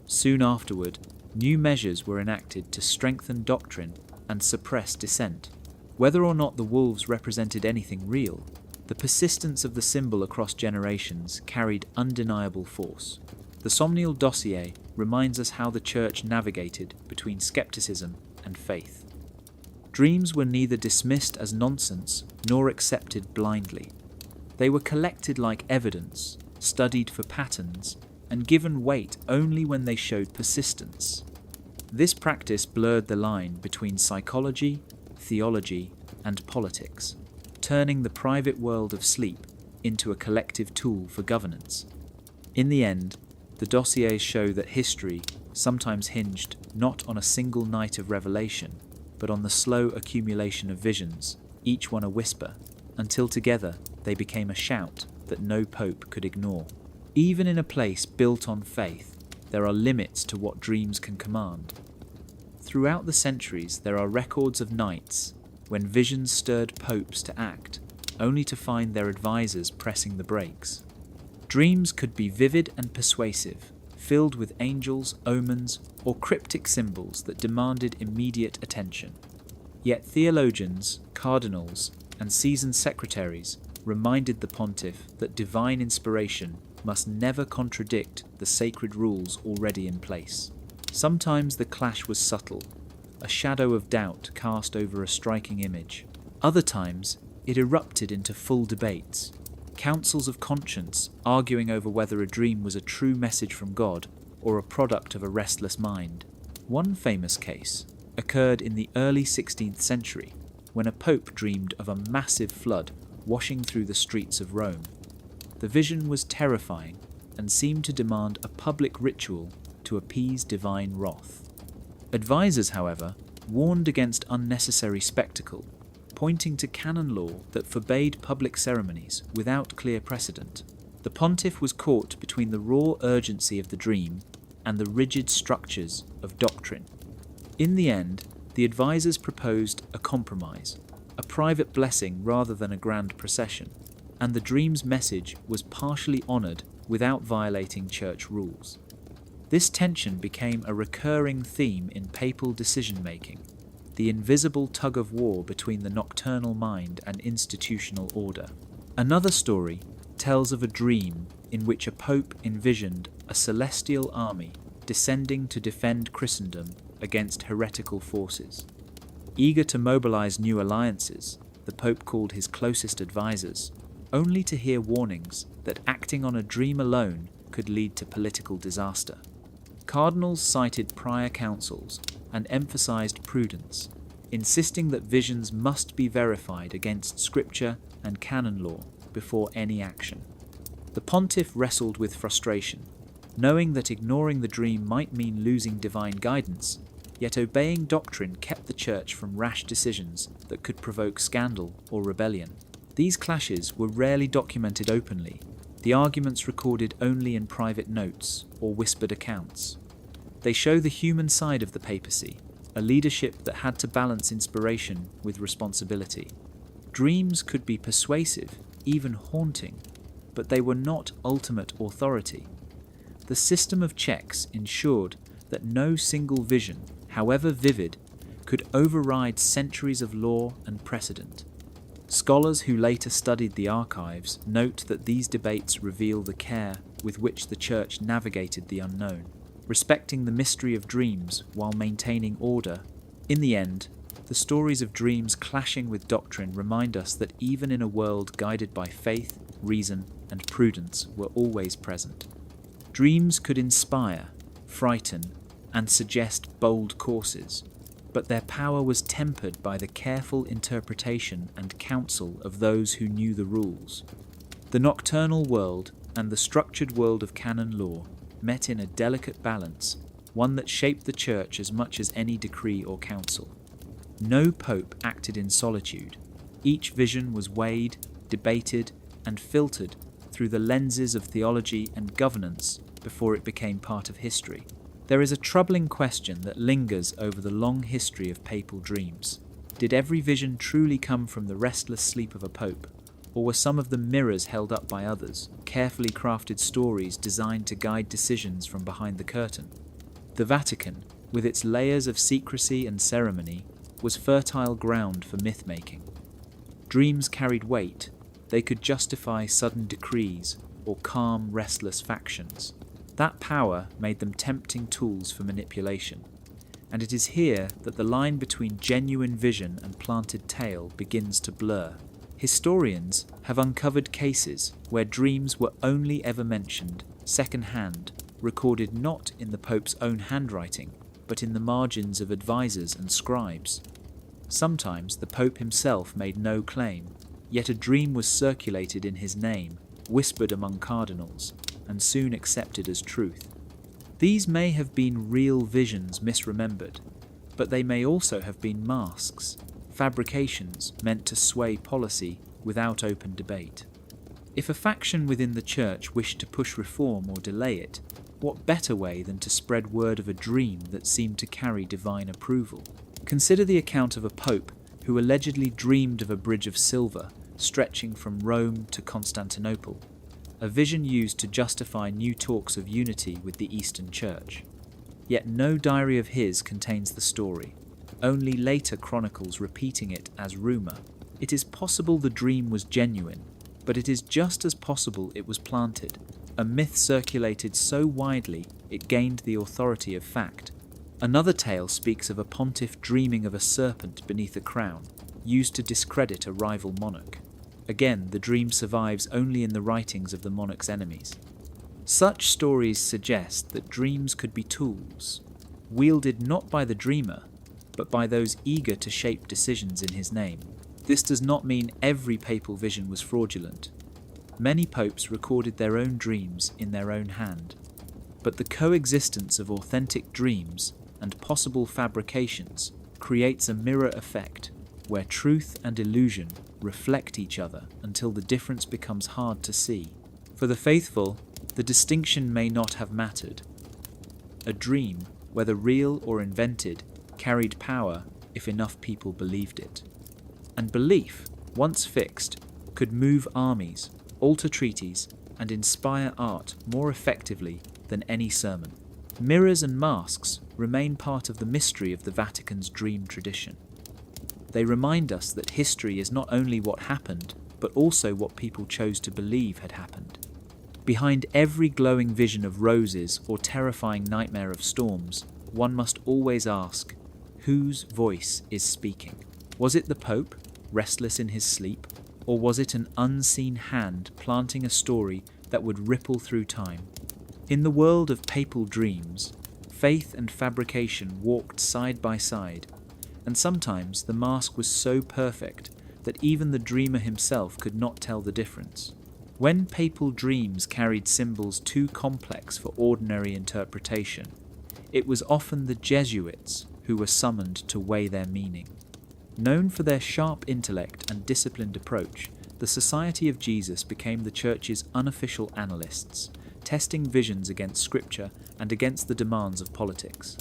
Soon afterward, new measures were enacted to strengthen doctrine and suppress dissent. Whether or not the wolves represented anything real, the persistence of the symbol across generations carried undeniable force. The Somnial Dossier reminds us how the Church navigated between skepticism and faith. Dreams were neither dismissed as nonsense nor accepted blindly. They were collected like evidence, studied for patterns, and given weight only when they showed persistence. This practice blurred the line between psychology, theology, and politics, turning the private world of sleep into a collective tool for governance. In the end, the dossiers show that history sometimes hinged not on a single night of revelation, but on the slow accumulation of visions, each one a whisper, until together they became a shout that no pope could ignore. Even in a place built on faith, there are limits to what dreams can command. Throughout the centuries, there are records of nights when visions stirred popes to act, only to find their advisors pressing the brakes. Dreams could be vivid and persuasive, filled with angels, omens, or cryptic symbols that demanded immediate attention. Yet theologians, cardinals, and seasoned secretaries reminded the pontiff that divine inspiration must never contradict the sacred rules already in place. Sometimes the clash was subtle, a shadow of doubt cast over a striking image. Other times, it erupted into full debates, councils of conscience arguing over whether a dream was a true message from God or a product of a restless mind. One famous case occurred in the early 16th century when a pope dreamed of a massive flood washing through the streets of Rome. The vision was terrifying and seemed to demand a public ritual to appease divine wrath. Advisors, however, warned against unnecessary spectacle, pointing to canon law that forbade public ceremonies without clear precedent. The pontiff was caught between the raw urgency of the dream and the rigid structures of doctrine. In the end, the advisors proposed a compromise, a private blessing rather than a grand procession, and the dream's message was partially honoured without violating church rules. This tension became a recurring theme in papal decision-making, the invisible tug-of-war between the nocturnal mind and institutional order. Another story tells of a dream in which a pope envisioned a celestial army descending to defend Christendom against heretical forces. Eager to mobilize new alliances, the pope called his closest advisors, only to hear warnings that acting on a dream alone could lead to political disaster. Cardinals cited prior councils and emphasized prudence, insisting that visions must be verified against scripture and canon law before any action. The pontiff wrestled with frustration, knowing that ignoring the dream might mean losing divine guidance, yet obeying doctrine kept the church from rash decisions that could provoke scandal or rebellion. These clashes were rarely documented openly, the arguments recorded only in private notes or whispered accounts. They show the human side of the papacy, a leadership that had to balance inspiration with responsibility. Dreams could be persuasive, even haunting, but they were not ultimate authority. The system of checks ensured that no single vision, however vivid, could override centuries of law and precedent. Scholars who later studied the archives note that these debates reveal the care with which the Church navigated the unknown, respecting the mystery of dreams while maintaining order. In the end, the stories of dreams clashing with doctrine remind us that even in a world guided by faith, reason, and prudence were always present. Dreams could inspire, frighten, and suggest bold courses, but their power was tempered by the careful interpretation and counsel of those who knew the rules. The nocturnal world and the structured world of canon law met in a delicate balance, one that shaped the Church as much as any decree or council. No pope acted in solitude. Each vision was weighed, debated, and filtered through the lenses of theology and governance before it became part of history. There is a troubling question that lingers over the long history of papal dreams. Did every vision truly come from the restless sleep of a pope, or were some of them mirrors held up by others, carefully crafted stories designed to guide decisions from behind the curtain? The Vatican, with its layers of secrecy and ceremony, was fertile ground for myth-making. Dreams carried weight. They could justify sudden decrees or calm restless factions. That power made them tempting tools for manipulation, and it is here that the line between genuine vision and planted tale begins to blur. Historians have uncovered cases where dreams were only ever mentioned second-hand, recorded not in the Pope's own handwriting, but in the margins of advisors and scribes. Sometimes the Pope himself made no claim, yet a dream was circulated in his name, whispered among cardinals, and soon accepted as truth. These may have been real visions misremembered, but they may also have been masks, fabrications meant to sway policy without open debate. If a faction within the Church wished to push reform or delay it, what better way than to spread word of a dream that seemed to carry divine approval? Consider the account of a pope who allegedly dreamed of a bridge of silver stretching from Rome to Constantinople, a vision used to justify new talks of unity with the Eastern Church. Yet no diary of his contains the story, only later chronicles repeating it as rumour. It is possible the dream was genuine, but it is just as possible it was planted, a myth circulated so widely it gained the authority of fact. Another tale speaks of a pontiff dreaming of a serpent beneath a crown, used to discredit a rival monarch. Again, the dream survives only in the writings of the monarch's enemies. Such stories suggest that dreams could be tools, wielded not by the dreamer, but by those eager to shape decisions in his name. This does not mean every papal vision was fraudulent. Many popes recorded their own dreams in their own hand, but the coexistence of authentic dreams and possible fabrications creates a mirror effect, where truth and illusion reflect each other until the difference becomes hard to see. For the faithful, the distinction may not have mattered. A dream, whether real or invented, carried power if enough people believed it. And belief, once fixed, could move armies, alter treaties, and inspire art more effectively than any sermon. Mirrors and masks remain part of the mystery of the Vatican's dream tradition. They remind us that history is not only what happened, but also what people chose to believe had happened. Behind every glowing vision of roses or terrifying nightmare of storms, one must always ask, whose voice is speaking? Was it the Pope, restless in his sleep, or was it an unseen hand planting a story that would ripple through time? In the world of papal dreams, faith and fabrication walked side by side, and sometimes the mask was so perfect that even the dreamer himself could not tell the difference. When papal dreams carried symbols too complex for ordinary interpretation, it was often the Jesuits who were summoned to weigh their meaning. Known for their sharp intellect and disciplined approach, the Society of Jesus became the Church's unofficial analysts, testing visions against Scripture and against the demands of politics.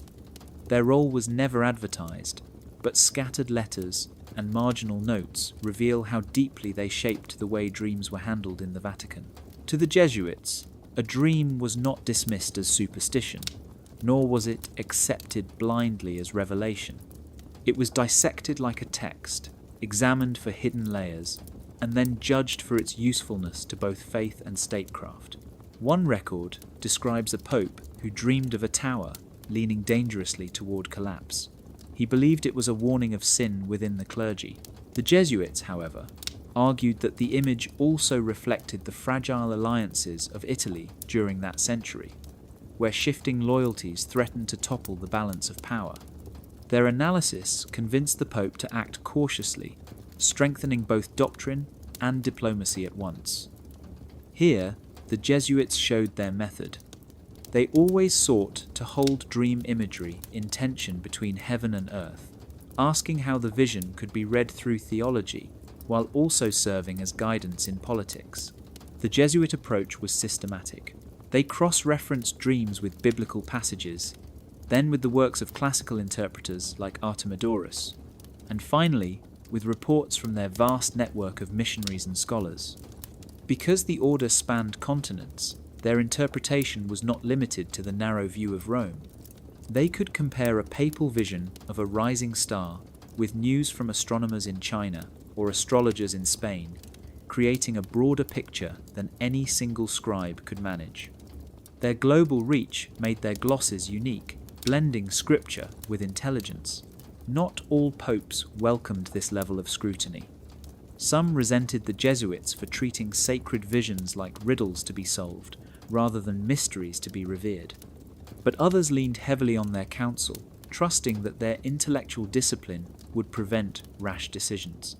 Their role was never advertised, but scattered letters and marginal notes reveal how deeply they shaped the way dreams were handled in the Vatican. To the Jesuits, a dream was not dismissed as superstition, nor was it accepted blindly as revelation. It was dissected like a text, examined for hidden layers, and then judged for its usefulness to both faith and statecraft. One record describes a pope who dreamed of a tower leaning dangerously toward collapse. He believed it was a warning of sin within the clergy. The Jesuits, however, argued that the image also reflected the fragile alliances of Italy during that century, where shifting loyalties threatened to topple the balance of power. Their analysis convinced the Pope to act cautiously, strengthening both doctrine and diplomacy at once. Here, the Jesuits showed their method. They always sought to hold dream imagery in tension between heaven and earth, asking how the vision could be read through theology while also serving as guidance in politics. The Jesuit approach was systematic. They cross-referenced dreams with biblical passages, then with the works of classical interpreters like Artemidorus, and finally with reports from their vast network of missionaries and scholars. Because the order spanned continents, their interpretation was not limited to the narrow view of Rome. They could compare a papal vision of a rising star with news from astronomers in China or astrologers in Spain, creating a broader picture than any single scribe could manage. Their global reach made their glosses unique, blending scripture with intelligence. Not all popes welcomed this level of scrutiny. Some resented the Jesuits for treating sacred visions like riddles to be solved, rather than mysteries to be revered. But others leaned heavily on their counsel, trusting that their intellectual discipline would prevent rash decisions.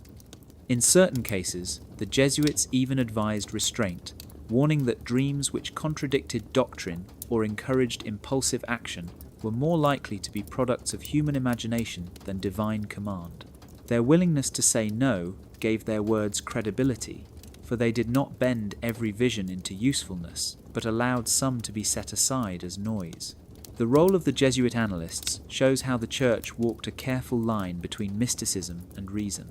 In certain cases, the Jesuits even advised restraint, warning that dreams which contradicted doctrine or encouraged impulsive action were more likely to be products of human imagination than divine command. Their willingness to say no gave their words credibility, for they did not bend every vision into usefulness, but allowed some to be set aside as noise. The role of the Jesuit annalists shows how the Church walked a careful line between mysticism and reason.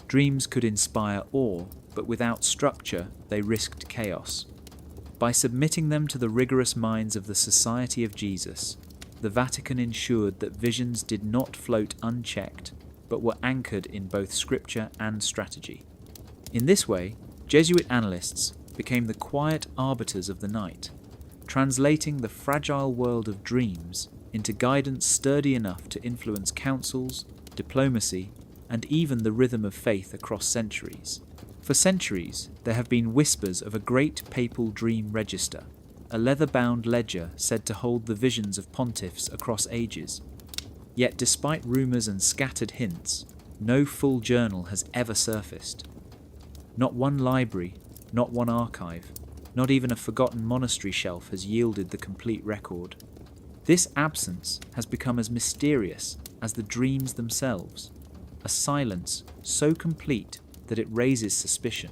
Dreams could inspire awe, but without structure, they risked chaos. By submitting them to the rigorous minds of the Society of Jesus, the Vatican ensured that visions did not float unchecked, but were anchored in both scripture and strategy. In this way, Jesuit annalists became the quiet arbiters of the night, translating the fragile world of dreams into guidance sturdy enough to influence councils, diplomacy, and even the rhythm of faith across centuries. For centuries, there have been whispers of a great papal dream register, a leather-bound ledger said to hold the visions of pontiffs across ages. Yet despite rumours and scattered hints, no full journal has ever surfaced. Not one library, not one archive, not even a forgotten monastery shelf has yielded the complete record. This absence has become as mysterious as the dreams themselves, a silence so complete that it raises suspicion.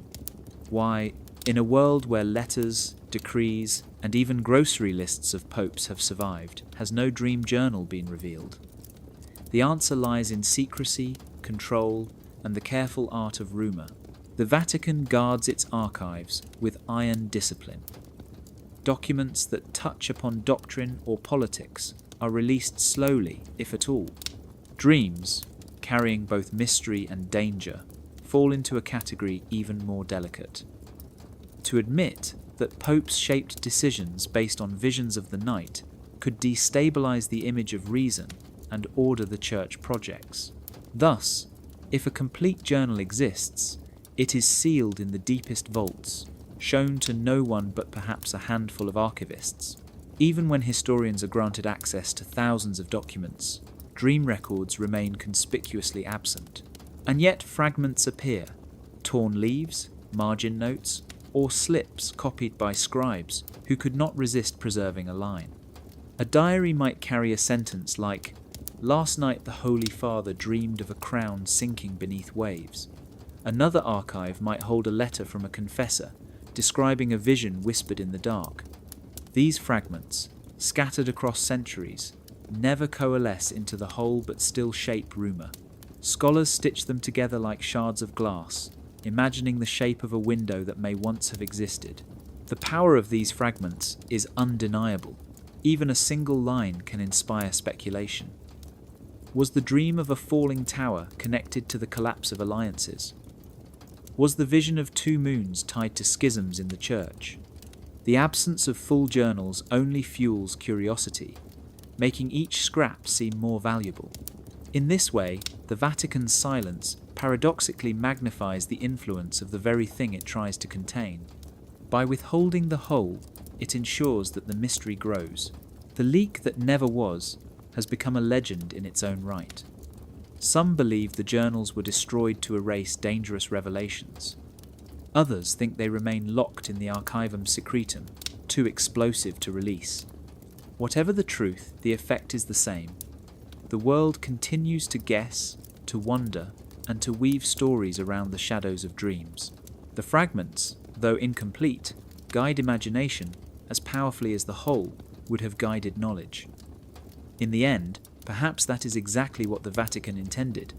Why, in a world where letters, decrees, and even grocery lists of popes have survived, has no dream journal been revealed? The answer lies in secrecy, control, and the careful art of rumour. The Vatican guards its archives with iron discipline. Documents that touch upon doctrine or politics are released slowly, if at all. Dreams, carrying both mystery and danger, fall into a category even more delicate. To admit that popes shaped decisions based on visions of the night could destabilize the image of reason and order the Church projects. Thus, if a complete journal exists, it is sealed in the deepest vaults, shown to no one but perhaps a handful of archivists. Even when historians are granted access to thousands of documents, dream records remain conspicuously absent. And yet fragments appear, torn leaves, margin notes, or slips copied by scribes who could not resist preserving a line. A diary might carry a sentence like, "Last night the Holy Father dreamed of a crown sinking beneath waves." Another archive might hold a letter from a confessor, describing a vision whispered in the dark. These fragments, scattered across centuries, never coalesce into the whole but still shape rumour. Scholars stitch them together like shards of glass, imagining the shape of a window that may once have existed. The power of these fragments is undeniable. Even a single line can inspire speculation. Was the dream of a falling tower connected to the collapse of alliances? Was the vision of two moons tied to schisms in the Church? The absence of full journals only fuels curiosity, making each scrap seem more valuable. In this way, the Vatican's silence paradoxically magnifies the influence of the very thing it tries to contain. By withholding the whole, it ensures that the mystery grows. The leak that never was has become a legend in its own right. Some believe the journals were destroyed to erase dangerous revelations. Others think they remain locked in the Archivum Secretum, too explosive to release. Whatever the truth, the effect is the same. The world continues to guess, to wonder, and to weave stories around the shadows of dreams. The fragments, though incomplete, guide imagination as powerfully as the whole would have guided knowledge. In the end, perhaps that is exactly what the Vatican intended.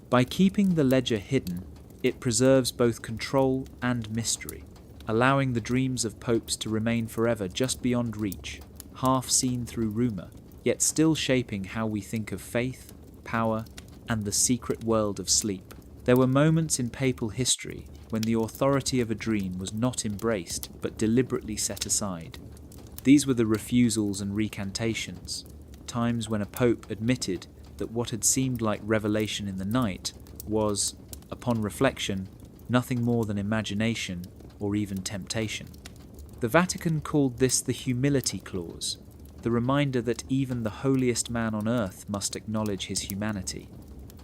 By keeping the ledger hidden, it preserves both control and mystery, allowing the dreams of popes to remain forever just beyond reach, half seen through rumour, yet still shaping how we think of faith, power, and the secret world of sleep. There were moments in papal history when the authority of a dream was not embraced but deliberately set aside. These were the refusals and recantations, times when a pope admitted that what had seemed like revelation in the night was upon reflection, nothing more than imagination or even temptation. The Vatican called this the humility clause, the reminder that even the holiest man on earth must acknowledge his humanity.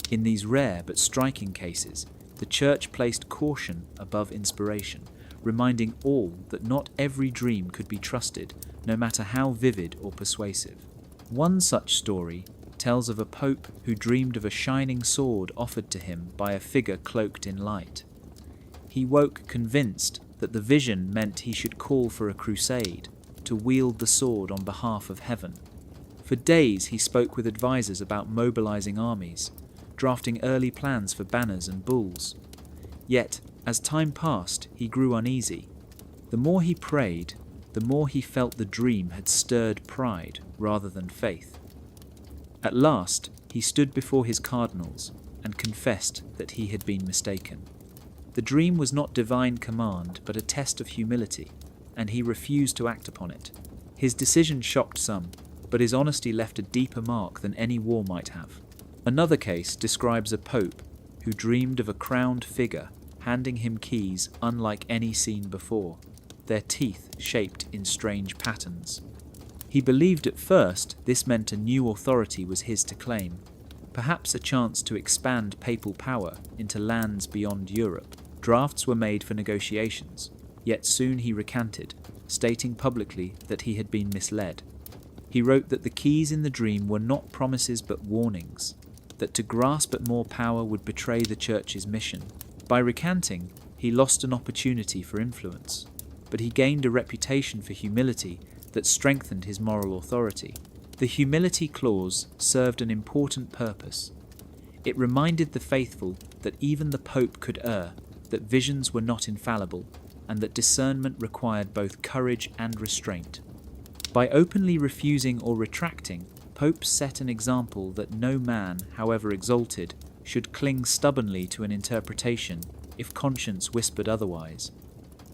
In these rare but striking cases, the Church placed caution above inspiration, reminding all that not every dream could be trusted, no matter how vivid or persuasive. One such story tells of a pope who dreamed of a shining sword offered to him by a figure cloaked in light. He woke convinced that the vision meant he should call for a crusade, to wield the sword on behalf of heaven. For days he spoke with advisors about mobilizing armies, drafting early plans for banners and bulls. Yet, as time passed, he grew uneasy. The more he prayed, the more he felt the dream had stirred pride rather than faith. At last, he stood before his cardinals and confessed that he had been mistaken. The dream was not divine command, but a test of humility, and he refused to act upon it. His decision shocked some, but his honesty left a deeper mark than any war might have. Another case describes a pope who dreamed of a crowned figure handing him keys unlike any seen before, their teeth shaped in strange patterns. He believed at first this meant a new authority was his to claim, perhaps a chance to expand papal power into lands beyond Europe. Drafts were made for negotiations, yet soon he recanted, stating publicly that he had been misled. He wrote that the keys in the dream were not promises but warnings, that to grasp at more power would betray the Church's mission. By recanting, he lost an opportunity for influence, but he gained a reputation for humility that strengthened his moral authority. The humility clause served an important purpose. It reminded the faithful that even the Pope could err, that visions were not infallible, and that discernment required both courage and restraint. By openly refusing or retracting, popes set an example that no man, however exalted, should cling stubbornly to an interpretation if conscience whispered otherwise.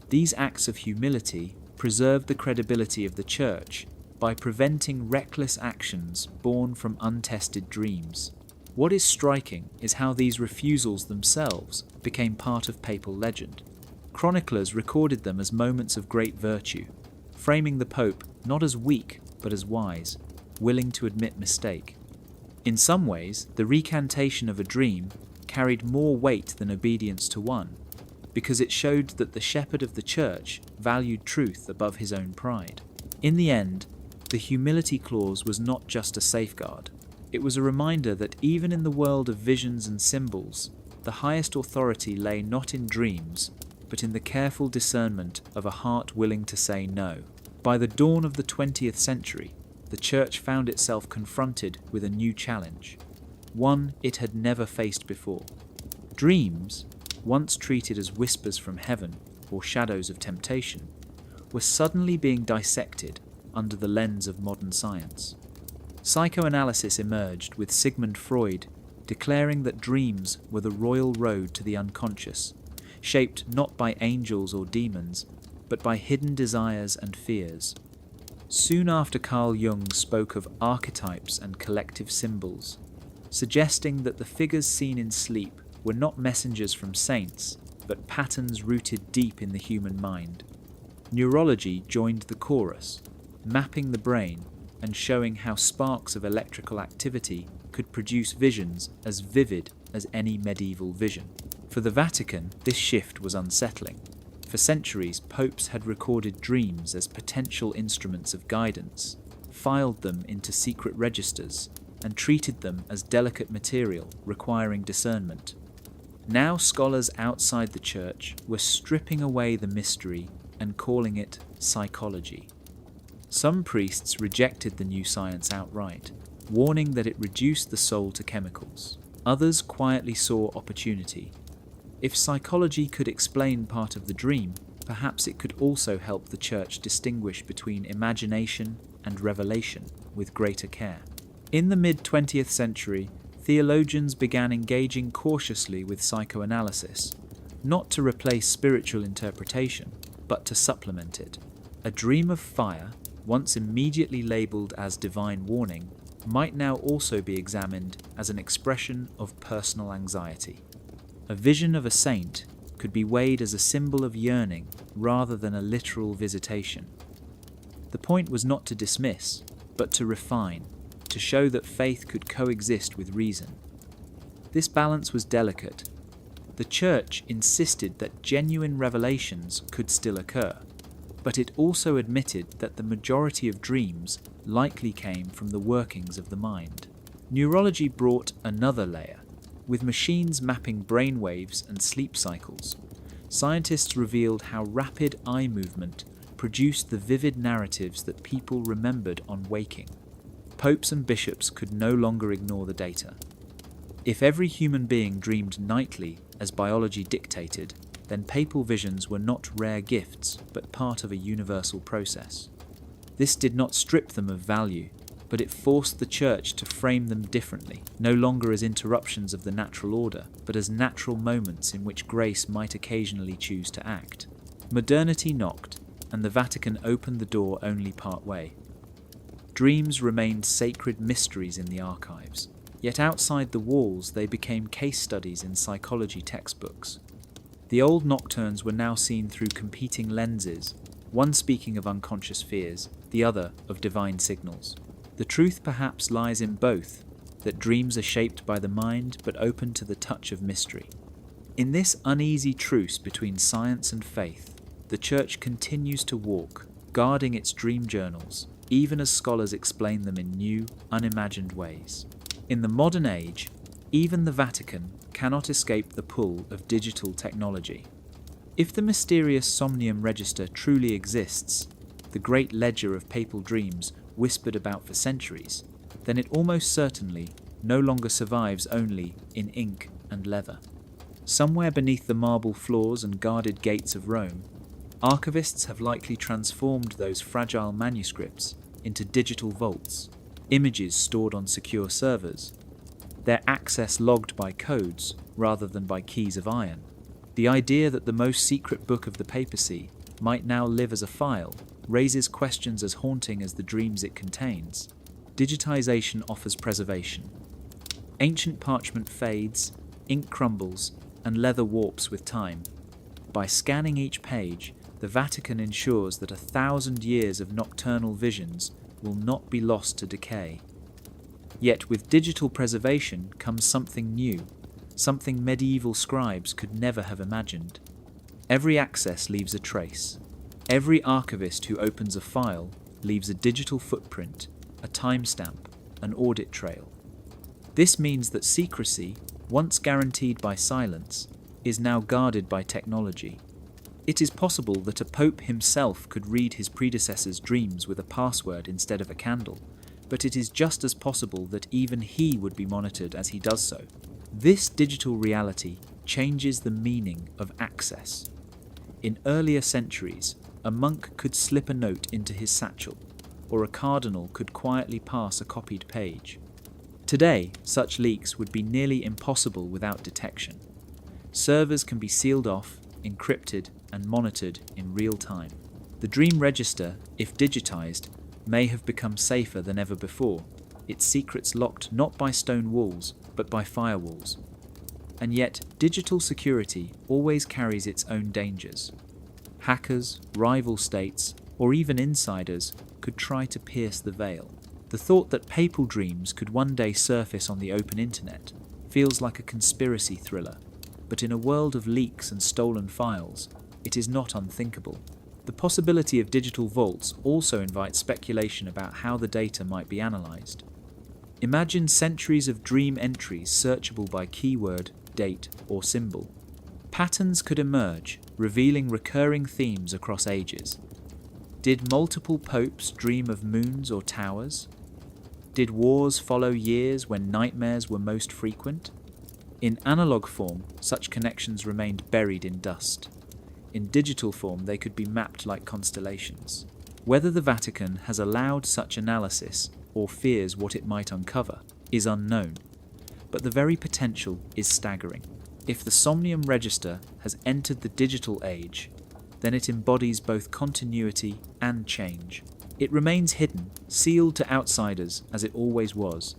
These acts of humility preserved the credibility of the Church by preventing reckless actions born from untested dreams. What is striking is how these refusals themselves became part of papal legend. Chroniclers recorded them as moments of great virtue, framing the Pope not as weak but as wise, willing to admit mistake. In some ways, the recantation of a dream carried more weight than obedience to one, because it showed that the shepherd of the Church valued truth above his own pride. In the end, the humility clause was not just a safeguard. It was a reminder that even in the world of visions and symbols, the highest authority lay not in dreams, but in the careful discernment of a heart willing to say no. By the dawn of the 20th century, the Church found itself confronted with a new challenge, one it had never faced before. Dreams, once treated as whispers from heaven or shadows of temptation, were suddenly being dissected under the lens of modern science. Psychoanalysis emerged with Sigmund Freud declaring that dreams were the royal road to the unconscious, shaped not by angels or demons, but by hidden desires and fears. Soon after, Carl Jung spoke of archetypes and collective symbols, suggesting that the figures seen in sleep were not messengers from saints, but patterns rooted deep in the human mind. Neurology joined the chorus, mapping the brain and showing how sparks of electrical activity could produce visions as vivid as any medieval vision. For the Vatican, this shift was unsettling. For centuries, popes had recorded dreams as potential instruments of guidance, filed them into secret registers, and treated them as delicate material requiring discernment. Now scholars outside the Church were stripping away the mystery and calling it psychology. Some priests rejected the new science outright, warning that it reduced the soul to chemicals. Others quietly saw opportunity. If psychology could explain part of the dream, perhaps it could also help the Church distinguish between imagination and revelation with greater care. In the mid-20th century, theologians began engaging cautiously with psychoanalysis, not to replace spiritual interpretation, but to supplement it. A dream of fire, once immediately labelled as divine warning, might now also be examined as an expression of personal anxiety. A vision of a saint could be weighed as a symbol of yearning rather than a literal visitation. The point was not to dismiss, but to refine, to show that faith could coexist with reason. This balance was delicate. The Church insisted that genuine revelations could still occur, but it also admitted that the majority of dreams likely came from the workings of the mind. Neurology brought another layer. With machines mapping brainwaves and sleep cycles, scientists revealed how rapid eye movement produced the vivid narratives that people remembered on waking. Popes and bishops could no longer ignore the data. If every human being dreamed nightly, as biology dictated, then papal visions were not rare gifts, but part of a universal process. This did not strip them of value, but it forced the Church to frame them differently, no longer as interruptions of the natural order, but as natural moments in which grace might occasionally choose to act. Modernity knocked, and the Vatican opened the door only part way. Dreams remained sacred mysteries in the archives, yet outside the walls they became case studies in psychology textbooks. The old nocturnes were now seen through competing lenses, one speaking of unconscious fears, the other of divine signals. The truth perhaps lies in both, that dreams are shaped by the mind but open to the touch of mystery. In this uneasy truce between science and faith, the Church continues to walk, guarding its dream journals, even as scholars explain them in new, unimagined ways. In the modern age, even the Vatican cannot escape the pull of digital technology. If the mysterious Somnium Register truly exists, the great ledger of papal dreams whispered about for centuries, then it almost certainly no longer survives only in ink and leather. Somewhere beneath the marble floors and guarded gates of Rome, archivists have likely transformed those fragile manuscripts into digital vaults, images stored on secure servers, their access logged by codes rather than by keys of iron. The idea that the most secret book of the papacy might now live as a file raises questions as haunting as the dreams it contains. Digitization offers preservation. Ancient parchment fades, ink crumbles, and leather warps with time. By scanning each page, the Vatican ensures that 1,000 years of nocturnal visions will not be lost to decay. Yet with digital preservation comes something new, something medieval scribes could never have imagined. Every access leaves a trace. Every archivist who opens a file leaves a digital footprint, a timestamp, an audit trail. This means that secrecy, once guaranteed by silence, is now guarded by technology. It is possible that a pope himself could read his predecessor's dreams with a password instead of a candle, but it is just as possible that even he would be monitored as he does so. This digital reality changes the meaning of access. In earlier centuries, a monk could slip a note into his satchel, or a cardinal could quietly pass a copied page. Today, such leaks would be nearly impossible without detection. Servers can be sealed off, encrypted, and monitored in real time. The dream register, if digitized, may have become safer than ever before, its secrets locked not by stone walls, but by firewalls. And yet, digital security always carries its own dangers. Hackers, rival states, or even insiders could try to pierce the veil. The thought that papal dreams could one day surface on the open internet feels like a conspiracy thriller, but in a world of leaks and stolen files, it is not unthinkable. The possibility of digital vaults also invites speculation about how the data might be analysed. Imagine centuries of dream entries searchable by keyword, date, or symbol. Patterns could emerge, revealing recurring themes across ages. Did multiple popes dream of moons or towers? Did wars follow years when nightmares were most frequent? In analog form, such connections remained buried in dust. In digital form, they could be mapped like constellations. Whether the Vatican has allowed such analysis or fears what it might uncover is unknown, but the very potential is staggering. If the Somnium Register has entered the digital age, then it embodies both continuity and change. It remains hidden, sealed to outsiders as it always was,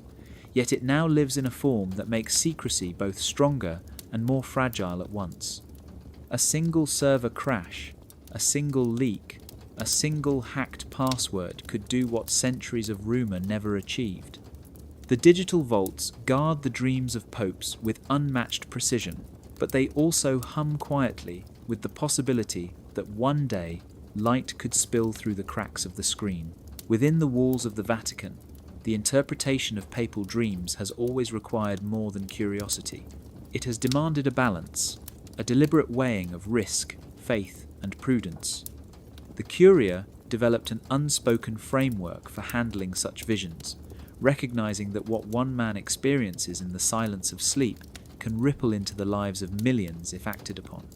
yet it now lives in a form that makes secrecy both stronger and more fragile at once. A single server crash, a single leak, a single hacked password could do what centuries of rumour never achieved. The digital vaults guard the dreams of popes with unmatched precision, but they also hum quietly with the possibility that one day light could spill through the cracks of the screen. Within the walls of the Vatican, the interpretation of papal dreams has always required more than curiosity. It has demanded a balance, a deliberate weighing of risk, faith, and prudence. The Curia developed an unspoken framework for handling such visions, recognizing that what one man experiences in the silence of sleep can ripple into the lives of millions if acted upon.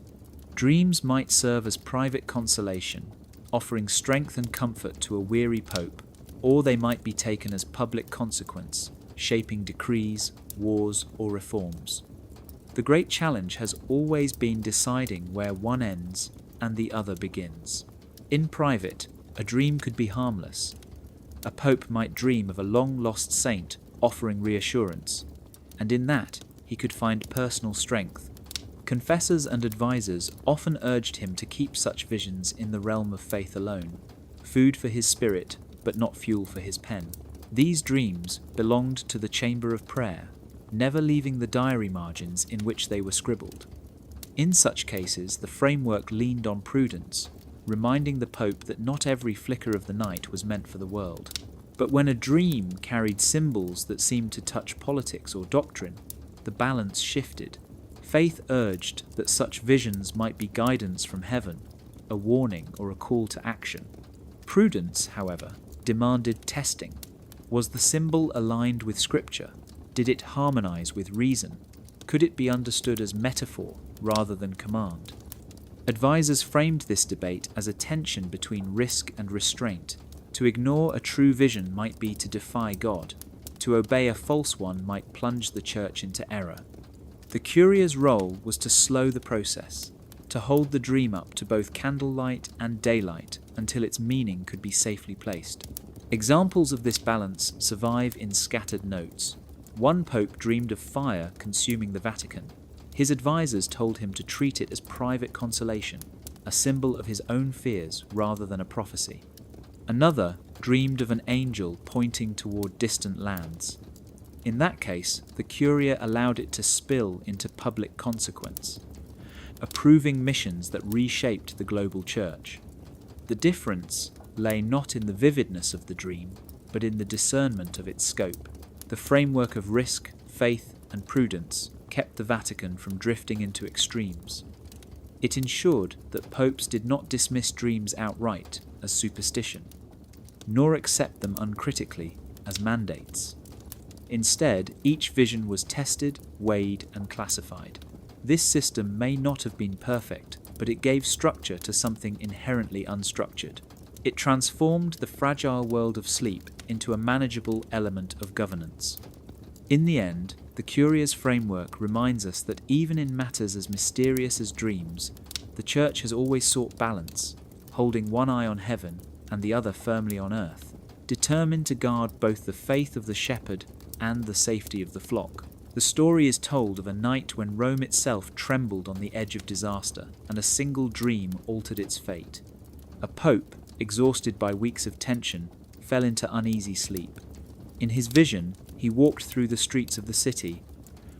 Dreams might serve as private consolation, offering strength and comfort to a weary pope, or they might be taken as public consequence, shaping decrees, wars, or reforms. The great challenge has always been deciding where one ends and the other begins. In private, a dream could be harmless. A pope might dream of a long-lost saint offering reassurance, and in that he could find personal strength. Confessors and advisors often urged him to keep such visions in the realm of faith alone, food for his spirit, but not fuel for his pen. These dreams belonged to the chamber of prayer, never leaving the diary margins in which they were scribbled. In such cases, the framework leaned on prudence, reminding the Pope that not every flicker of the night was meant for the world. But when a dream carried symbols that seemed to touch politics or doctrine, the balance shifted. Faith urged that such visions might be guidance from heaven, a warning or a call to action. Prudence, however, demanded testing. Was the symbol aligned with Scripture? Did it harmonize with reason? Could it be understood as metaphor rather than command? Advisors framed this debate as a tension between risk and restraint. To ignore a true vision might be to defy God. To obey a false one might plunge the church into error. The Curia's role was to slow the process, to hold the dream up to both candlelight and daylight until its meaning could be safely placed. Examples of this balance survive in scattered notes. One pope dreamed of fire consuming the Vatican. His advisors told him to treat it as private consolation, a symbol of his own fears rather than a prophecy. Another dreamed of an angel pointing toward distant lands. In that case, the Curia allowed it to spill into public consequence, approving missions that reshaped the global church. The difference lay not in the vividness of the dream, but in the discernment of its scope. The framework of risk, faith, and prudence kept the Vatican from drifting into extremes. It ensured that popes did not dismiss dreams outright as superstition, nor accept them uncritically as mandates. Instead, each vision was tested, weighed, and classified. This system may not have been perfect, but it gave structure to something inherently unstructured. It transformed the fragile world of sleep into a manageable element of governance. In the end, the Curia's framework reminds us that even in matters as mysterious as dreams, the Church has always sought balance, holding one eye on heaven and the other firmly on earth, determined to guard both the faith of the shepherd and the safety of the flock. The story is told of a night when Rome itself trembled on the edge of disaster, and a single dream altered its fate. A pope, exhausted by weeks of tension, fell into uneasy sleep. In his vision, he walked through the streets of the city,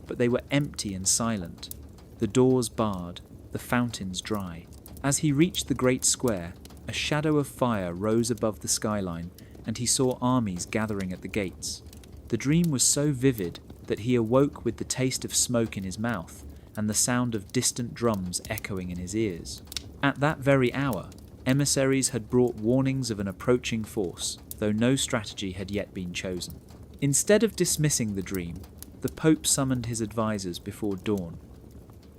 but they were empty and silent, the doors barred, the fountains dry. As he reached the great square, a shadow of fire rose above the skyline, and he saw armies gathering at the gates. The dream was so vivid that he awoke with the taste of smoke in his mouth and the sound of distant drums echoing in his ears. At that very hour, emissaries had brought warnings of an approaching force, though no strategy had yet been chosen. Instead of dismissing the dream, the Pope summoned his advisors before dawn.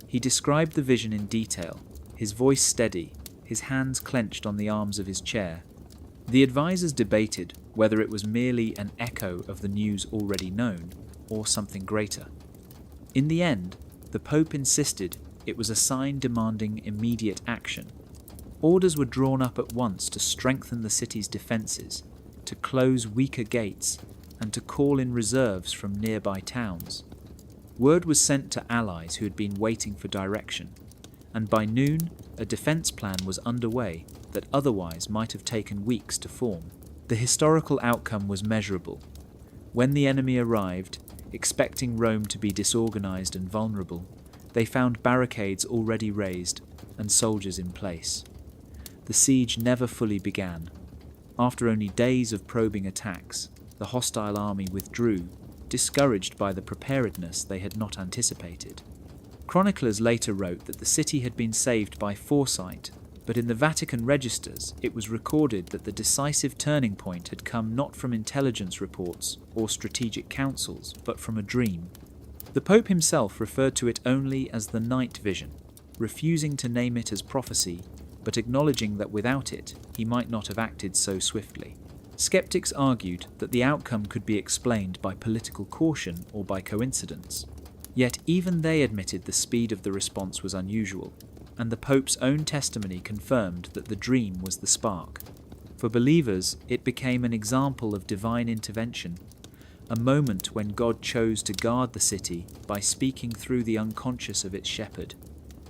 He described the vision in detail, his voice steady, his hands clenched on the arms of his chair. The advisors debated whether it was merely an echo of the news already known, or something greater. In the end, the Pope insisted it was a sign demanding immediate action. Orders were drawn up at once to strengthen the city's defences, to close weaker gates, and to call in reserves from nearby towns. Word was sent to allies who had been waiting for direction, and by noon a defence plan was underway that otherwise might have taken weeks to form. The historical outcome was measurable. When the enemy arrived, expecting Rome to be disorganised and vulnerable, they found barricades already raised and soldiers in place. The siege never fully began. After only days of probing attacks, the hostile army withdrew, discouraged by the preparedness they had not anticipated. Chroniclers later wrote that the city had been saved by foresight, but in the Vatican registers it was recorded that the decisive turning point had come not from intelligence reports or strategic councils, but from a dream. The Pope himself referred to it only as the night vision, refusing to name it as prophecy, but acknowledging that without it he might not have acted so swiftly. Skeptics argued that the outcome could be explained by political caution or by coincidence. Yet even they admitted the speed of the response was unusual, and the Pope's own testimony confirmed that the dream was the spark. For believers, it became an example of divine intervention, a moment when God chose to guard the city by speaking through the unconscious of its shepherd.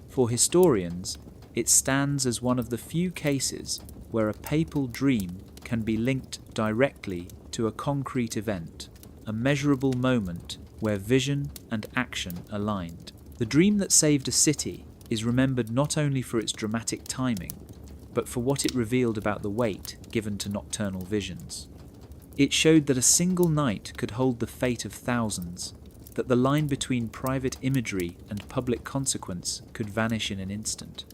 For historians, it stands as one of the few cases where a papal dream can be linked directly to a concrete event, a measurable moment where vision and action aligned. The dream that saved a city is remembered not only for its dramatic timing, but for what it revealed about the weight given to nocturnal visions. It showed that a single night could hold the fate of thousands, that the line between private imagery and public consequence could vanish in an instant.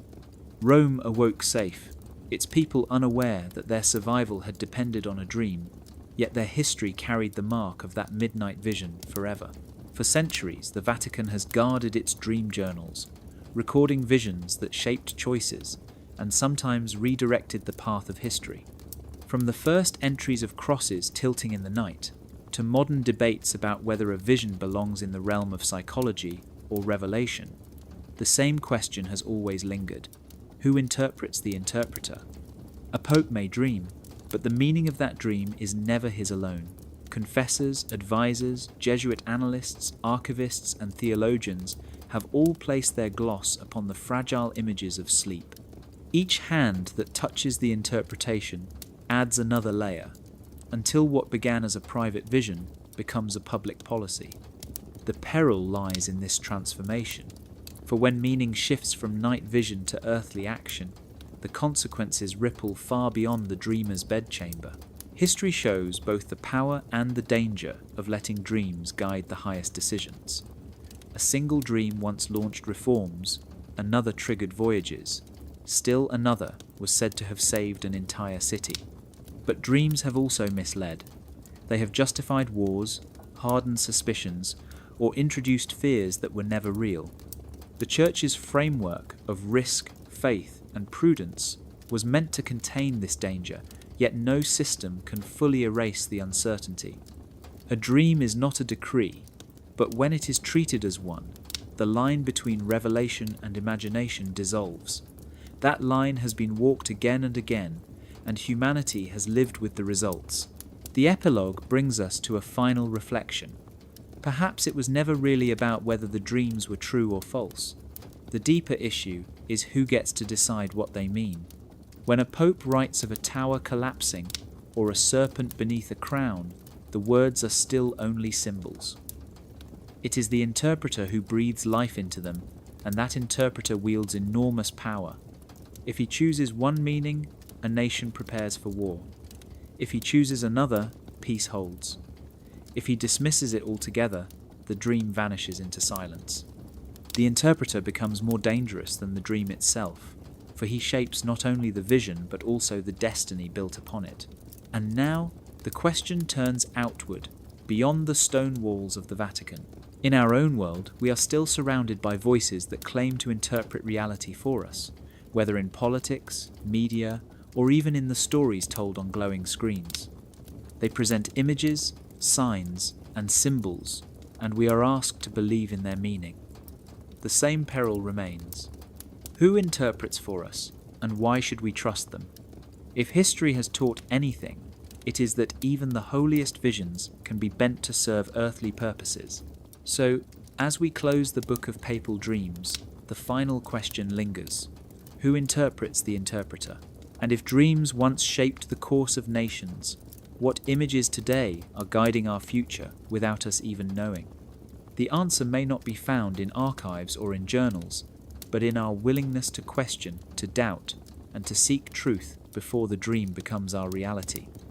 Rome awoke safe, its people unaware that their survival had depended on a dream, yet their history carried the mark of that midnight vision forever. For centuries, the Vatican has guarded its dream journals, recording visions that shaped choices and sometimes redirected the path of history. From the first entries of crosses tilting in the night, to modern debates about whether a vision belongs in the realm of psychology or revelation, the same question has always lingered. Who interprets the interpreter? A pope may dream, but the meaning of that dream is never his alone. Confessors, advisors, Jesuit analysts, archivists, and theologians have all placed their gloss upon the fragile images of sleep. Each hand that touches the interpretation adds another layer, until what began as a private vision becomes a public policy. The peril lies in this transformation, for when meaning shifts from night vision to earthly action, the consequences ripple far beyond the dreamer's bedchamber. History shows both the power and the danger of letting dreams guide the highest decisions. A single dream once launched reforms, another triggered voyages, still another was said to have saved an entire city. But dreams have also misled. They have justified wars, hardened suspicions, or introduced fears that were never real. The Church's framework of risk, faith, and prudence was meant to contain this danger, yet no system can fully erase the uncertainty. A dream is not a decree, but when it is treated as one, the line between revelation and imagination dissolves. That line has been walked again and again, and humanity has lived with the results. The epilogue brings us to a final reflection. Perhaps it was never really about whether the dreams were true or false. The deeper issue is who gets to decide what they mean. When a pope writes of a tower collapsing or a serpent beneath a crown, the words are still only symbols. It is the interpreter who breathes life into them, and that interpreter wields enormous power. If he chooses one meaning, a nation prepares for war. If he chooses another, peace holds. If he dismisses it altogether, the dream vanishes into silence. The interpreter becomes more dangerous than the dream itself, for he shapes not only the vision but also the destiny built upon it. And now, the question turns outward, beyond the stone walls of the Vatican. In our own world, we are still surrounded by voices that claim to interpret reality for us, whether in politics, media, or even in the stories told on glowing screens. They present images, signs, and symbols, and we are asked to believe in their meaning. The same peril remains. Who interprets for us, and why should we trust them? If history has taught anything, it is that even the holiest visions can be bent to serve earthly purposes. So, As we close the book of papal dreams, the final question lingers. Who interprets the interpreter? And if dreams once shaped the course of nations, what images today are guiding our future without us even knowing? The answer may not be found in archives or in journals, but in our willingness to question, to doubt, and to seek truth before the dream becomes our reality.